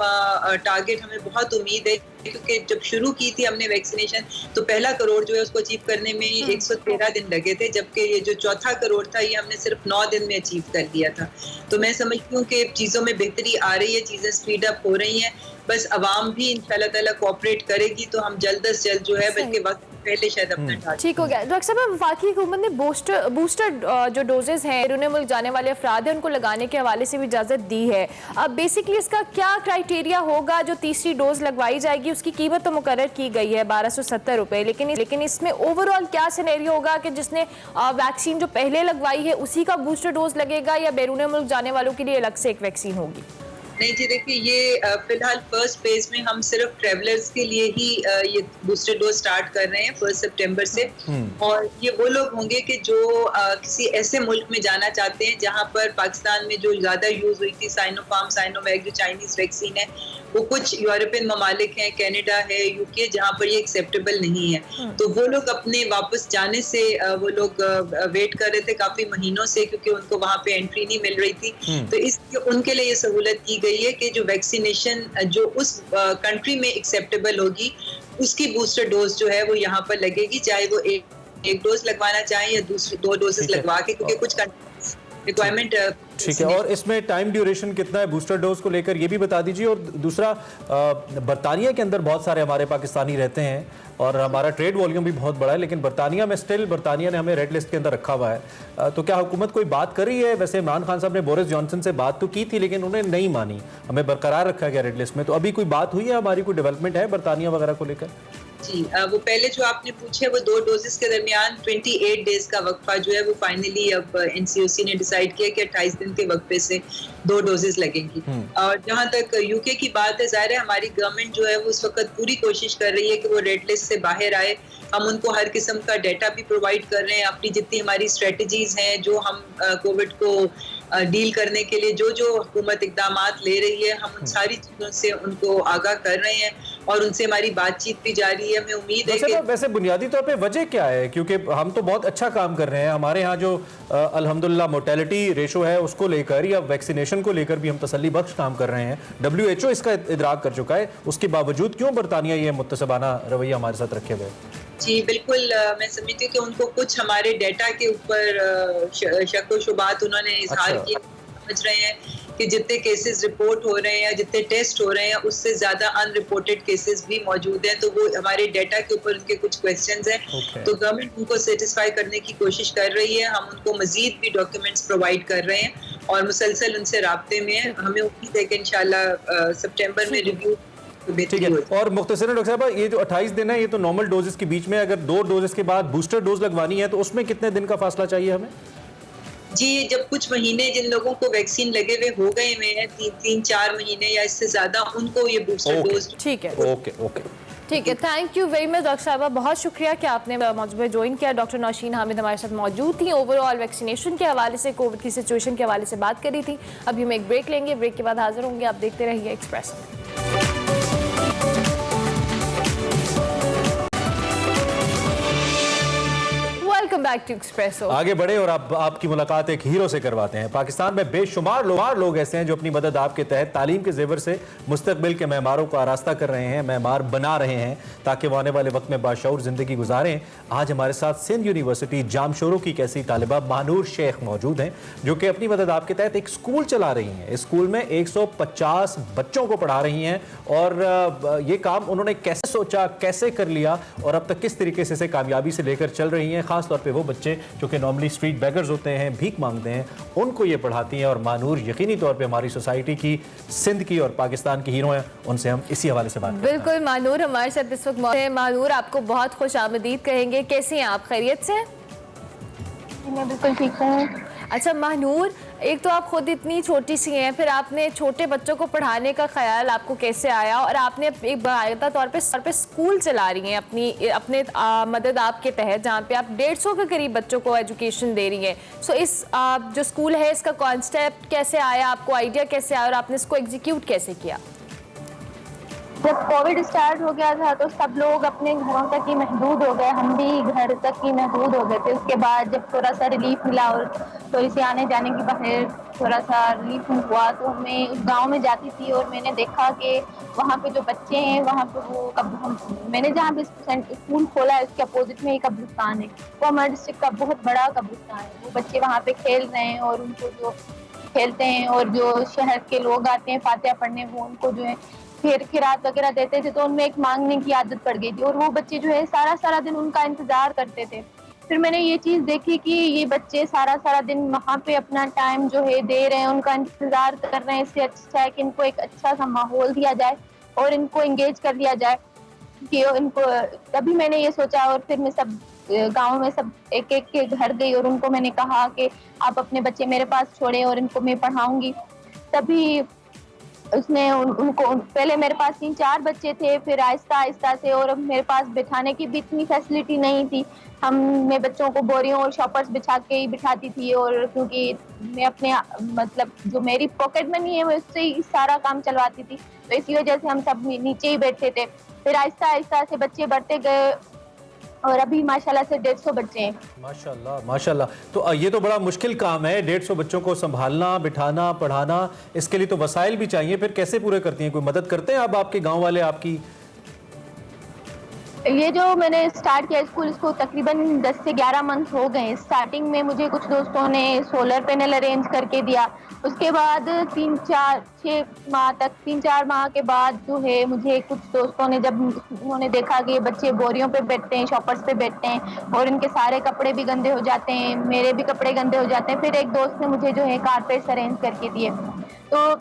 टारगेट, हमें बहुत उम्मीद है, क्योंकि जब शुरू की थी हमने वैक्सीनेशन तो पहला करोड़ जो है उसको अचीव करने में 113 दिन लगे थे, जबकि ये जो चौथा करोड़ था ये हमने सिर्फ 9 दिन में अचीव कर लिया था। तो मैं समझती हूँ कि चीज़ों में बेहतरी आ रही है, चीज़ें स्पीड अप हो रही हैं। बस अवाम भी इंशाल्लाह ताला कोऑपरेट करेगी तो हम जल्द से जल्द जो है, बल्कि वक्त पहले शायद अपना टारगेट ठीक हो गया। डॉक्टर साहब, वफाकी हुकूमत ने बूस्टर जो डोजेज हैं बैरून मुल्क जाने वाले अफराद हैं उनको लगाने के हवाले से भी इजाज़त दी है। अब बेसिकली इसका क्या क्राइटेरिया होगा? जो तीसरी डोज लगवाई जाएगी उसकी कीमत तो मुकर्रर की गई है 1270 रुपये, लेकिन इसमें ओवरऑल क्या सिनेरियो होगा कि जिसने वैक्सीन जो पहले लगवाई है उसी का बूस्टर डोज लगेगा या बैरून मुल्क जाने वालों के लिए अलग से एक वैक्सीन होगी? नहीं जी, देखिए ये फिलहाल फर्स्ट फेज में हम सिर्फ ट्रेवलर्स के लिए ही ये बूस्टर डोज स्टार्ट कर रहे हैं 1 सितंबर से। और ये वो लोग होंगे कि जो किसी ऐसे मुल्क में जाना चाहते हैं जहां पर पाकिस्तान में जो ज़्यादा यूज़ हुई थी साइनोफार्म, साइनोवैक जो चाइनीज़ वैक्सीन है, वो कुछ यूरोपियन ममालिक हैं, कनाडा है, यूके, जहाँ पर ये एक्सेप्टेबल नहीं है। तो वो लोग अपने वापस जाने से वो लोग वेट कर रहे थे काफ़ी महीनों से, क्योंकि उनको वहाँ पे एंट्री नहीं मिल रही थी। तो इसलिए उनके लिए ये सहूलत की गई है कि जो वैक्सीनेशन जो उस कंट्री में एक्सेप्टेबल होगी उसकी बूस्टर डोज जो है वो यहाँ पर लगेगी, चाहे वो एक डोज लगवाना चाहे या दूसरी 2 डोजेस लगवा के, क्योंकि कुछ रिक्वायरमेंट। ठीक है, और इसमें टाइम ड्यूरेशन कितना है बूस्टर डोज को लेकर ये भी बता दीजिए। और दूसरा, बरतानिया के अंदर बहुत सारे हमारे पाकिस्तानी रहते हैं और हमारा ट्रेड वॉल्यूम भी बहुत बड़ा है, लेकिन बरतानिया में स्टिल बरतानिया ने हमें रेड लिस्ट के अंदर रखा हुआ है। तो क्या हुकूमत कोई बात कर रही है? वैसे इमरान खान साहब ने बोरिस जॉनसन से बात तो की थी, लेकिन उन्होंने नहीं मानी, हमें बरकरार रखा गया रेड लिस्ट में। तो अभी कोई बात हुई है, हमारी कोई डेवलपमेंट है बरतानिया वगैरह को लेकर? जी, वो पहले जो आपने पूछे वो 2 डोजेस के दरमियान 28 डेज का वक्फा जो है वो फाइनली अब एनसीओसी ने डिसाइड किया कि 28 दिन के वक्फे से 2 डोजेस लगेंगी। और जहां तक यूके की बात है, जाहिर है हमारी गवर्नमेंट जो है वो उस वक्त पूरी कोशिश कर रही है कि वो रेड लिस्ट से बाहर आए। हम उनको हर किस्म का डाटा भी प्रोवाइड कर रहे हैं, अपनी जितनी हमारी स्ट्रेटजीज हैं, जो हम कोविड को डील करने के लिए जो हुकूमत इकदामात ले रही है, हम उन सारी चीज़ों से उनको आगाह कर रहे हैं और उनसे हमारी बातचीत भी जारी है। हमें उम्मीद है कि वैसे बुनियादी तौर पे वजह क्या है? क्योंकि हम तो बहुत अच्छा काम कर रहे हैं, हमारे यहाँ जो अल्हम्दुलिल्लाह मोर्टेलिटी रेशो है उसको लेकर या वैक्सीनेशन को लेकर भी हम तसल्ली बख्श काम कर रहे हैं। WHO इसका इदराक कर चुका है, उसके बावजूद क्यों बरतानिया ये मुत्तसबाना रवैया हमारे साथ रखे हुए? जी बिल्कुल, मैं समझती हूँ कि उनको कुछ हमारे डाटा के ऊपर शक व शुबात उन्होंने इजहार किया। समझ रहे हैं कि जितने केसेस रिपोर्ट हो रहे हैं, जितने टेस्ट हो रहे हैं, उससे ज़्यादा अनरिपोर्टेड केसेस भी मौजूद हैं। तो वो हमारे डाटा के ऊपर उनके कुछ क्वेश्चंस हैं। तो गवर्नमेंट उनको सेटिस्फाई करने की कोशिश कर रही है। हम उनको मजीद भी डॉक्यूमेंट्स प्रोवाइड कर रहे हैं और मुसलसल उनसे राब्ते में हैं। हमें उम्मीद है कि इंशाल्लाह सितंबर में रिव्यू। ठीक है, और मुख्तसरन डॉक्टर साहब, ये जो 28 दिन है ये तो नॉर्मल डोजेस के बीच में, अगर 2 डोजेस के बाद बूस्टर डोज लगवानी है तो उसमें कितने दिन का फासला चाहिए हमें? जी, जब कुछ महीने जिन लोगों को वैक्सीन लगे हुए हो गए हैं 3-4 महीने या इससे ज्यादा, उनको ये बूस्टर डोज। ठीक है, ठीक है, thank you very much doctor साहबा, बहुत शुक्रिया कि आपने मौजूद ज्वाइन किया। डॉक्टर नौशीन हामिद हमारे साथ मौजूद थी, ओवरऑल वैक्सीनेशन के हवाले से, कोविड की सिचुएशन के हवाले से बात करी थी। अभी हम एक ब्रेक लेंगे, ब्रेक के बाद हाजिर होंगे। आप देखते रहिए express. Welcome back to Expresso. आगे बढ़े और अब आपकी मुलाकात एक हीरो से करवाते हैं। पाकिस्तान में बेशुमार लोग ऐसे हैं जो अपनी मदद आपके तहत तालीम के जेवर से मुस्तकबिल के मेहमारों को आरास्ता कर रहे हैं, मेहमार बना रहे हैं ताकि वो आने वाले वक्त में बाशऊर जिंदगी गुजारें। आज हमारे साथ सिंध यूनिवर्सिटी जामशोरों की एक ऐसी तालिबा महानूर शेख मौजूद हैं जो कि अपनी मदद आपके तहत एक स्कूल चला रही हैं। इस स्कूल में 150 बच्चों को पढ़ा रही हैं और ये काम उन्होंने कैसे सोचा, कैसे कर लिया और अब तक किस तरीके से इसे कामयाबी से लेकर चल रही हैं। खास तौर पे वो बच्चे जो कि नॉर्मली स्ट्रीट बेगर्स होते हैं, भीख मांगते हैं, उनको ये पढ़ाती हैं। और मानूर यकीनी तौर पे हमारी सोसाइटी की, सिंध की और पाकिस्तान की हीरो हैं। उनसे हम इसी हवाले से बात करें। बिल्कुल, मानूर हमारे साथ इस वक्त मौजूद हैं। मानूर, आपको बहुत खुश आमदीद कहेंगे। कैसी हैं आप, खैरियत से? मैं बिल्कुल ठीक हूँ। अच्छा मानूर, एक तो आप खुद इतनी छोटी सी हैं, फिर आपने छोटे बच्चों को पढ़ाने का ख्याल आपको कैसे आया और आपने एक बाकायदा तौर पे स्कूल चला रही हैं अपने मदद आपके तहत, जहाँ पे आप 150 के करीब बच्चों को एजुकेशन दे रही हैं। सो इस जो स्कूल है इसका कॉन्सेप्ट कैसे आया आपको, आइडिया कैसे आया और आपने इसको एग्जीक्यूट कैसे किया? जब कोविड स्टार्ट हो गया था तो सब लोग अपने घरों तक ही महदूद हो गए, हम भी घर तक ही महदूद हो गए थे। उसके बाद जब थोड़ा सा रिलीफ मिला और थोड़ी सी आने जाने की बाहर थोड़ा सा रिलीफ हुआ तो मैं उस गांव में जाती थी और मैंने देखा कि वहाँ पे जो बच्चे हैं वहाँ पे वो मैंने जहाँ पे स्कूल खोला है उसके अपोजिट में एक कब्रिस्तान है, वो हमारे डिस्ट्रिक्ट का बहुत बड़ा कब्रिस्तान है। वो बच्चे वहाँ पे खेल रहे हैं और उनको जो खेलते हैं और जो शहर के लोग आते हैं फातिहा पढ़ने, वो उनको जो है खिरात वगैरह देते थे, तो उनमें एक मांगने की आदत पड़ गई थी और वो बच्चे जो है सारा दिन उनका इंतजार करते थे। फिर मैंने ये चीज़ देखी कि ये बच्चे सारा दिन वहाँ पे अपना टाइम जो है दे रहे हैं, उनका इंतजार कर रहे हैं। इससे अच्छा है कि इनको एक अच्छा सा माहौल दिया जाए और इनको एंगेज कर दिया जाए कि इनको, तभी मैंने ये सोचा। और फिर मैं सब गाँव में सब एक के घर गई और उनको मैंने कहा कि आप अपने बच्चे मेरे पास छोड़े और इनको मैं पढ़ाऊंगी। तभी उसने उनको, पहले मेरे पास 3-4 बच्चे थे, फिर आहिस्ता से, और मेरे पास बिठाने की भी इतनी फैसिलिटी नहीं थी। मैं बच्चों को बोरियों और शॉपर्स बिछा के ही बिठाती थी और क्योंकि मैं अपने मतलब जो मेरी पॉकेट मनी है वो उससे ही सारा काम चलवाती थी, तो इसी वजह से हम सब नीचे ही बैठे थे। फिर आहिस्ता से बच्चे बढ़ते गए और अभी माशाल्लाह से 150 बच्चे हैं। माशाल्लाह। तो ये तो बड़ा मुश्किल काम है, 150 बच्चों को संभालना, बिठाना, पढ़ाना। इसके लिए तो वसाइल भी चाहिए, फिर कैसे पूरे करती हैं? कोई मदद करते हैं अब आपके गांव वाले आपकी? ये जो मैंने स्टार्ट किया स्कूल, इसको तकरीबन 10 से 11 मंथ हो गए। स्टार्टिंग में मुझे कुछ दोस्तों ने सोलर पैनल अरेंज करके दिया, उसके बाद 3-4 माह के बाद जो है मुझे कुछ दोस्तों ने, जब उन्होंने देखा कि बच्चे बोरियों पे बैठते हैं, शॉपर्स पे बैठते हैं और इनके सारे कपड़े भी गंदे हो जाते हैं, मेरे भी कपड़े गंदे हो जाते हैं, फिर एक दोस्त ने मुझे जो है कारपेट्स अरेंज करके दिए। तो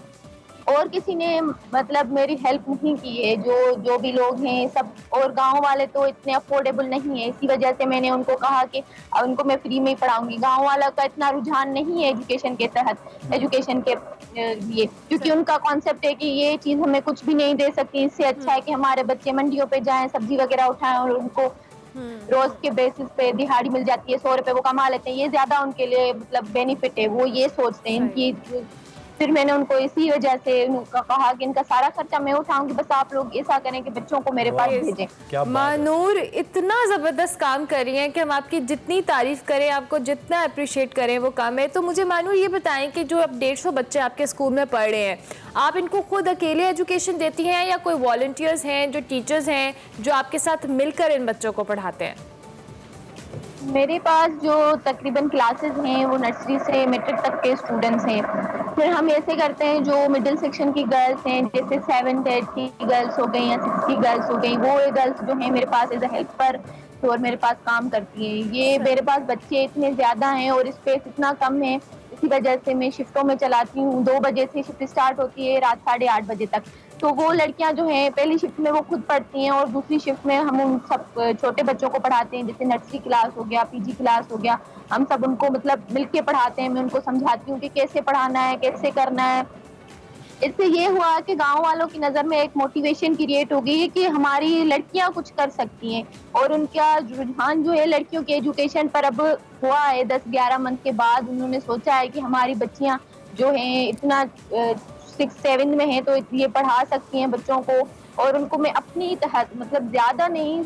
और किसी ने मतलब मेरी हेल्प नहीं की है, जो भी लोग हैं सब, और गांव वाले तो इतने अफोर्डेबल नहीं है, इसी वजह से मैंने उनको कहा कि उनको मैं फ्री में ही पढ़ाऊंगी। गांव वाला का इतना रुझान नहीं है एजुकेशन के तहत, एजुकेशन के लिए, क्योंकि उनका कॉन्सेप्ट है कि ये चीज़ हमें कुछ भी नहीं दे सकती, इससे अच्छा है कि हमारे बच्चे मंडियों पे जाएं, सब्जी वगैरह उठाएं और उनको रोज के बेसिस पे दिहाड़ी मिल जाती है, 100 रुपए वो कमा लेते हैं, ये ज्यादा उनके लिए मतलब बेनिफिट है, वो ये सोचते हैं इनकी। फिर मैंने उनको इसी वजह से कहा कि इनका सारा खर्चा मैं उठाऊंगी, बस आप लोग ऐसा करें कि बच्चों को मेरे पास भेजें। मानूर इतना ज़बरदस्त काम कर रही हैं कि हम आपकी जितनी तारीफ़ करें, आपको जितना अप्रिशिएट करें वो काम है। तो मुझे मानूर ये बताएं कि जो अब 150 बच्चे आपके स्कूल में पढ़ रहे हैं, आप इनको खुद अकेले एजुकेशन देती हैं या कोई वॉलंटियर्स हैं, जो टीचर्स हैं जो आपके साथ मिलकर इन बच्चों को पढ़ाते हैं? मेरे पास जो तकरीबन क्लासेस हैं वो नर्सरी से मैट्रिक तक के स्टूडेंट्स हैं। फिर हम ऐसे करते हैं जो मिडिल सेक्शन की गर्ल्स हैं, जैसे 7th 8th की गर्ल्स हो गई या 6th की गर्ल्स हो गई, वो गर्ल्स जो हैं मेरे पास एज अ हेल्पर और मेरे पास काम करती हैं। ये मेरे पास बच्चे इतने ज़्यादा हैं और स्पेस इतना कम है, इसी वजह से मैं शिफ्टों में चलाती हूँ। 2 बजे से शिफ्ट स्टार्ट होती है रात 8:30 बजे तक, तो वो लड़कियां जो हैं पहली शिफ्ट में वो खुद पढ़ती हैं और दूसरी शिफ्ट में हम उन सब छोटे बच्चों को पढ़ाते हैं, जैसे नर्सरी क्लास हो गया, पीजी क्लास हो गया, हम सब उनको मतलब मिलके पढ़ाते हैं। मैं उनको समझाती हूँ कि कैसे पढ़ाना है, कैसे करना है। इससे ये हुआ कि गांव वालों की नज़र में एक मोटिवेशन क्रिएट हो गई है कि हमारी लड़कियां कुछ कर सकती हैं, और उनका रुझान जो है लड़कियों के एजुकेशन पर अब हुआ है। 10-11 मंथ के बाद उन्होंने सोचा है कि हमारी बच्चियां जो हैं इतना 6-7 में हैं तो ये पढ़ा सकती हैं बच्चों को, और उनको मैं अपनी तहत मतलब ज़्यादा नहीं,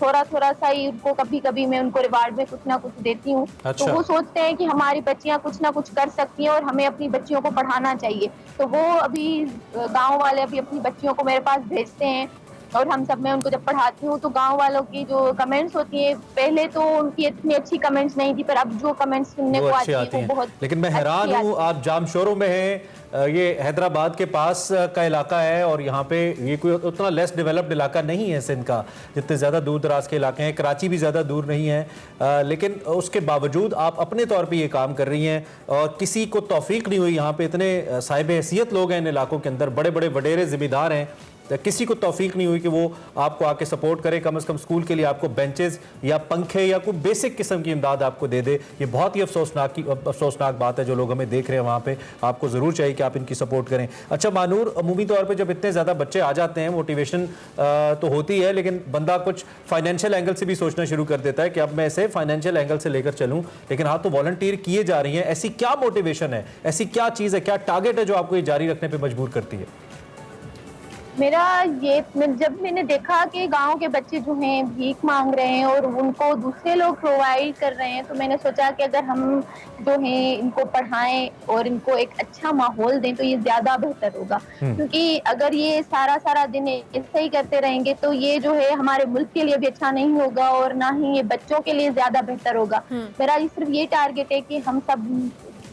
थोड़ा थोड़ा सा ही उनको कभी कभी मैं उनको रिवार्ड में कुछ ना कुछ देती हूँ। अच्छा। तो वो सोचते हैं कि हमारी बच्चियां कुछ ना कुछ कर सकती हैं और हमें अपनी बच्चियों को पढ़ाना चाहिए। तो वो अभी गांव वाले अभी अपनी बच्चियों को मेरे पास भेजते हैं, और हम सब मैं उनको जब पढ़ाती हूँ तो गांव वालों की जो कमेंट्स होती है, पहले तो उनकी इतनी अच्छी कमेंट्स नहीं थी, पर अब जो कमेंट्स सुनने को आती है वो बहुत। लेकिन मैं हैरान हूँ, आप जामशोरों में हैं, ये हैदराबाद के पास का इलाका है और यहाँ पे ये कोई उतना लेस डेवलप्ड इलाका नहीं है सिंध का, जितने ज़्यादा दूर दराज के इलाके हैं। कराची भी ज़्यादा दूर नहीं है, लेकिन उसके बावजूद आप अपने तौर पे ये काम कर रही हैं और किसी को तौफीक नहीं हुई। यहाँ पे इतने साहिब हैसियत लोग हैं इन इलाकों के अंदर, बड़े बड़े वडेरे जिम्मेदार हैं, किसी को तौफीक नहीं हुई कि वो आपको आके सपोर्ट करे, कम से कम स्कूल के लिए आपको बेंचेस या पंखे या कोई बेसिक किस्म की इमदाद आपको दे दे। ये बहुत ही अफसोसनाक बात है। जो लोग हमें देख रहे हैं वहाँ पे, आपको ज़रूर चाहिए कि आप इनकी सपोर्ट करें। अच्छा मानूर, अमूमी तौर पे जब इतने ज़्यादा बच्चे आ जाते हैं, मोटिवेशन तो होती है, लेकिन बंदा कुछ फाइनेंशियल एंगल से भी सोचना शुरू कर देता है कि अब मैं इसे फाइनेंशियल एंगल से लेकर चलूँ। लेकिन हाँ, तो वॉलंटियर किए जा रही हैं, ऐसी क्या मोटिवेशन है, ऐसी क्या चीज़ है, क्या टारगेट है जो आपको ये जारी रखने पर मजबूर करती है? मेरा ये, जब मैंने देखा कि गांव के बच्चे जो हैं भीख मांग रहे हैं और उनको दूसरे लोग प्रोवाइड कर रहे हैं, तो मैंने सोचा कि अगर हम जो हैं इनको पढ़ाएं और इनको एक अच्छा माहौल दें तो ये ज़्यादा बेहतर होगा। क्योंकि अगर ये सारा दिन ऐसे ही करते रहेंगे तो ये जो है हमारे मुल्क के लिए भी अच्छा नहीं होगा और ना ही ये बच्चों के लिए ज़्यादा बेहतर होगा। मेरा सिर्फ ये टारगेट है कि हम सब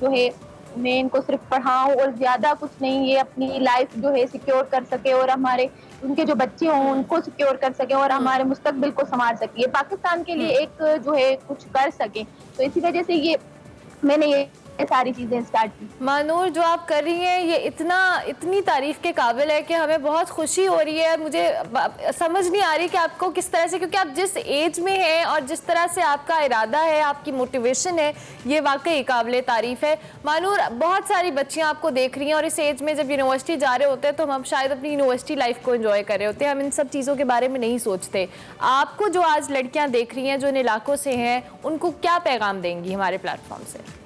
जो है मैं इनको सिर्फ पढ़ाऊं और ज्यादा कुछ नहीं, ये अपनी लाइफ जो है सिक्योर कर सके और हमारे उनके जो बच्चे हों उनको सिक्योर कर सके और हमारे मुस्तकबिल को संभाल सके, ये पाकिस्तान के लिए एक जो है कुछ कर सके। तो इसी वजह से ये मैंने ये सारी चीजें स्टार्ट की। मानूर, जो आप कर रही हैं ये इतनी तारीफ के काबिल है कि हमें बहुत खुशी हो रही है। मुझे समझ नहीं आ रही कि आपको किस तरह से, क्योंकि आप जिस एज में हैं और जिस तरह से आपका इरादा है, आपकी मोटिवेशन है, ये वाकई काबिल तारीफ है। मानूर, बहुत सारी बच्चियां आपको देख रही हैं और इस एज में जब यूनिवर्सिटी जा रहे होते हैं तो हम शायद अपनी यूनिवर्सिटी लाइफ को एंजॉय कर रहे होते हैं, हम इन सब चीज़ों के बारे में नहीं सोचते। आपको जो आज लड़कियाँ देख रही हैं जो इन इलाकों से हैं, उनको क्या पैगाम देंगी हमारे प्लेटफॉर्म से?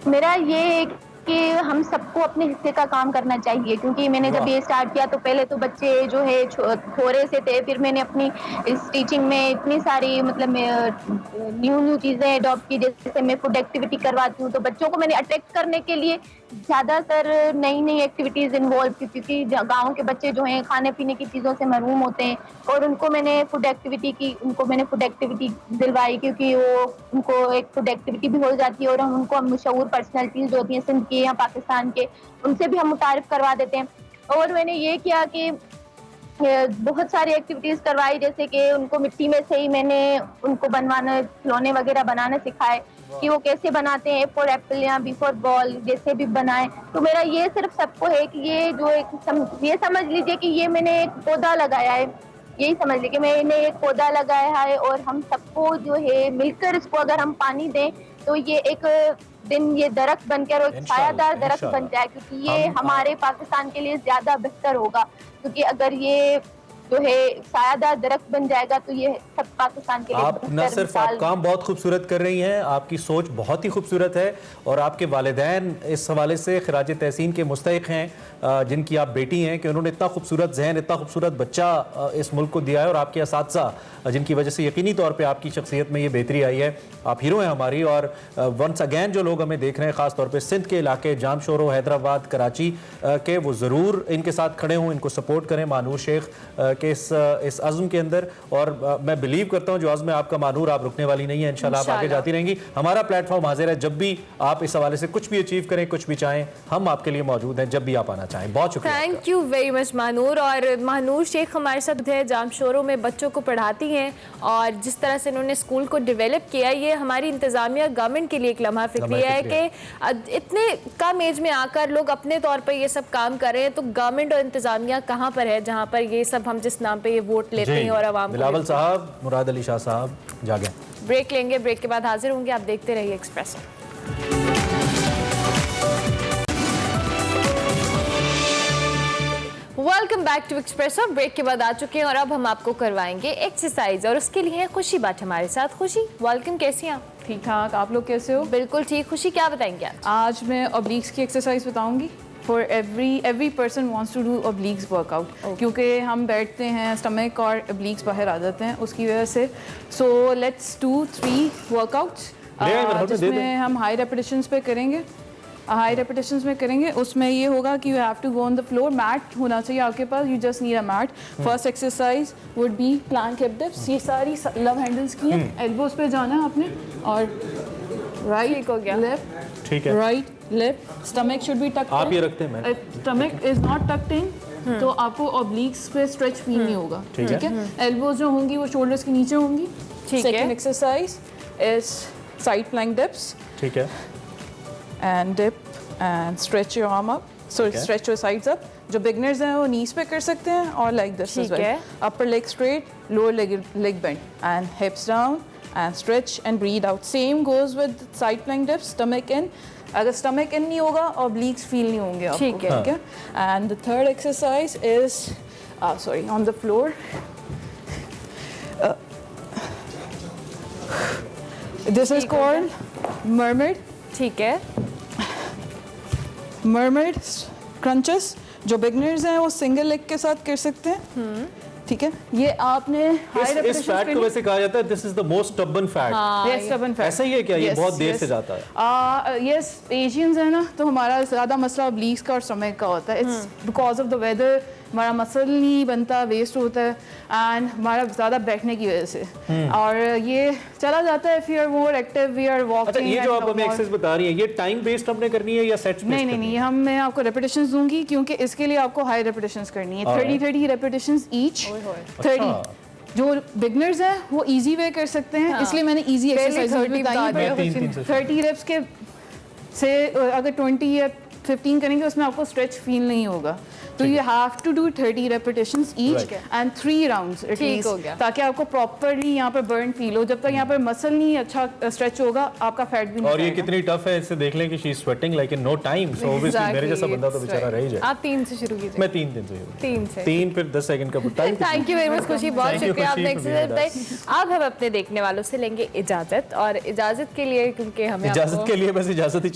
मेरा ये है कि हम सबको अपने हिस्से का काम करना चाहिए, क्योंकि मैंने जब ये स्टार्ट किया तो पहले तो बच्चे जो है थोड़े से थे, फिर मैंने अपनी इस टीचिंग में इतनी सारी मतलब न्यू चीज़ें अडॉप्ट की। जैसे मैं फूड एक्टिविटी करवाती हूँ तो बच्चों को मैंने अट्रैक्ट करने के लिए ज़्यादातर नई एक्टिविटीज़ इन्वॉल्व की, क्योंकि गाँव के बच्चे जो हैं खाने पीने की चीज़ों से महरूम होते हैं, और उनको मैंने फूड एक्टिविटी दिलवाई, क्योंकि वो उनको एक फूड एक्टिविटी भी हो जाती है और उनको हम मशहूर पर्सनैलिटीज़ जो होती हैं सिंध के या पाकिस्तान के, उनसे भी हम मुतारिफ करवा देते हैं। और मैंने ये किया कि बहुत सारी एक्टिविटीज़ करवाई, जैसे कि उनको मिट्टी में से ही मैंने उनको खिलौने वगैरह बनाना सिखाए कि वो कैसे बनाते हैं, फॉर एप्पल या बी फॉर बॉल जैसे भी बनाए। तो मेरा ये सिर्फ सबको है कि ये जो ये समझ लीजिए कि ये मैंने एक पौधा लगाया है, यही समझ लीजिए कि मैंने एक पौधा लगाया है और हम सबको जो है मिलकर इसको अगर हम पानी दें तो ये एक दिन ये दरख्त बनकर और छायादार दरख्त बन जाए, क्योंकि ये हमारे पाकिस्तान के लिए ज्यादा बेहतर होगा। क्योंकि अगर ये जो है सायादार दरख्त बन जाएगा तो ये सब पाकिस्तान के लिए आप न सिर्फ आप काम बहुत खूबसूरत कर रही हैं, आपकी सोच बहुत ही खूबसूरत है और आपके वालिदैन इस हवाले से खराज तहसीन के मुस्तहिक हैं, जिनकी आप बेटी हैं, कि उन्होंने इतना खूबसूरत जहन, इतना खूबसूरत बच्चा इस मुल्क को दिया है, और आपके असातिज़ा जिनकी वजह से यकीनी तौर पे आपकी शख्सियत में ये बेहतरी आई है। आप हीरो हैं हमारी। और वंस अगैन जो लोग हमें देख रहे हैं, ख़ास तौर पे सिंध के इलाके, जामशोरो, हैदराबाद, कराची के, वो ज़रूर इनके साथ खड़े हों, इनको सपोर्ट करें। मानूर शेख के इस अज़्म के अंदर, और मैं बिलीव करता हूँ जो अज़्म है आपका मानूर, आप रुकने वाली नहीं है, इंशाल्लाह आप आगे जाती रहेंगी। हमारा प्लेटफॉर्म हाजिर है, जब भी आप इस हवाले से कुछ भी अचीव करें, कुछ भी चाहें, हम आपके लिए मौजूद हैं, जब भी आप आना चाहें। बहुत शुक्रिया। Thank you very much Mahnoor. और महानूर शेख हमारे साथ है, जामशोरों में बच्चों को पढ़ाती हैं, और जिस तरह से उन्होंने स्कूल को डेवलप किया, ये हमारी इंतज़ामिया गवर्नमेंट के लिए एक लम्हा फिक्री है कि इतने कम एज में आकर लोग अपने तौर पर ये सब काम कर रहे हैं, तो गवर्नमेंट और इंतज़ामिया कहाँ पर है जहाँ पर ये सब हम जिस नाम पे ये वोट लेते हैं और आवाम। बिलावल साहब, मुराद अली शाह साहब जागे। ब्रेक लेंगे, ब्रेक के बाद हाजिर होंगे। आप देखते रहिए Expresso. Welcome back to Expresso. Break के बाद आ चुके हैं और अब हम आपको करवाएंगे एक्सरसाइज, और उसके लिए है खुशी बाट हमारे साथ। खुशी, वेलकम, कैसी हैं आप? ठीक ठाक, आप लोग कैसे हो? बिल्कुल ठीक। खुशी, क्या बताएंगे आज मैं ऑब्लिक्स की एक्सरसाइज बताऊंगी। For every person wants to do obliques workout, क्योंकि हम बैठते हैं, स्टमक और ऑब्लिक्स बाहर आ जाते हैं उसकी वजह से। सो लेट्स डू 3 वर्कआउट्स जिसमें हम हाई रेपिटेशंस पे करेंगे। हाई रेपिटेशंस में करेंगे, उसमें ये होगा कि you have to go on the floor, mat होना चाहिए आपके पास, you just need a mat. First exercise would be plank hip dips. ये सारी लव हैंडल्स की हैं, एल्बोज पे जाना है आपने, और राइट हो गया, लेफ्ट, ठीक है, right left. Stomach should be tucked. आप ये रखते हैं, मैं stomach is not tucked in, तो आपको ऑब्लिक्स पे स्ट्रेच फील नहीं होगा, ठीक है। एल्बोज जो होंगी वो शोल्डर्स के नीचे होंगी। Second exercise is side plank dips, ठीक है, and dip and stretch your arm up, so stretch your sides up. जो beginners हैं वो knees पे कर सकते हैं, और like this as well. Upper leg straight, lower leg bend, and hips down and stretch and breathe out. Same goes with side plank dips, stomach in. अगर stomach in नहीं होगा, obliques feel नहीं होंगे आपको, ठीक है? And the third exercise is, on the floor. This is called mermaid. ठीक है। मरमेड क्रंचेस, जो बिगनर्स हैं वो सिंगल लेग के साथ कर सकते हैं, ठीक है। ये आपने इस फैट को वैसे कहा जाता है this is the most stubborn fat. Yes, stubborn fat. ऐसा ही है क्या? ये बहुत देर से जाता है। यस, एशियंस है ना, तो हमारा ज़्यादा मसला ऑब्लिक्स का और स्टमक का होता है। It's because of the weather, हमारा मसल नहीं बनता, वेस्ट होता है, एंड हमारा ज़्यादा बैठने की वजह से, और ये चला जाता है। If you are more active, we are walking. अच्छा, ये जो आप हमें एक्सरसाइज बता रही हैं, ये टाइम बेस्ड हमने करनी है या सेट्स बेस्ड? नहीं, मैं आपको रेपिटेशंस दूंगी, क्योंकि इसके लिए आपको हाई रेपिटेशंस करनी है। 30 रेपिटेशंस ईच। 30 जो बिगनर्स हैं वो इजी वे कर सकते हैं, इसलिए मैंने इजी एक्सरसाइज बताई। 30 रेप्स के से अगर 20 या 15 करेंगे, उसमें आपको स्ट्रेच फील नहीं होगा। तो you have to do 30 repetitions each and 3 rounds at least, ताकि आपको प्रॉपरली यहाँ पर बर्न फील हो। जब तक यहाँ पर मसल नहीं अच्छा स्ट्रेच होगा, आपका फैट भी नहीं। और ये कितनी टफ है, इससे देख लें कि she is sweating like in no time. So obviously मेरे जैसा बंदा तो बेचारा रह ही जाए। आप 3 से शुरू कीजिए। मैं 3 दिन से 3 फिर 10 सेकंड का time. Thank you very much खुशी, बहुत शुक्रिया आपने एक्सरसाइज बताई। अब हम अपने देखने वालों से लेंगे इजाजत, और इजाजत के लिए, क्योंकि हमें इजाजत के लिए बस इजाजत ही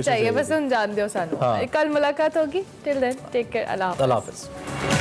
चाहिए, बस हम जान दो सानू। कल मुलाकात होगी। टिल देन टेक केयर, अल्लाह हाफ़िज़।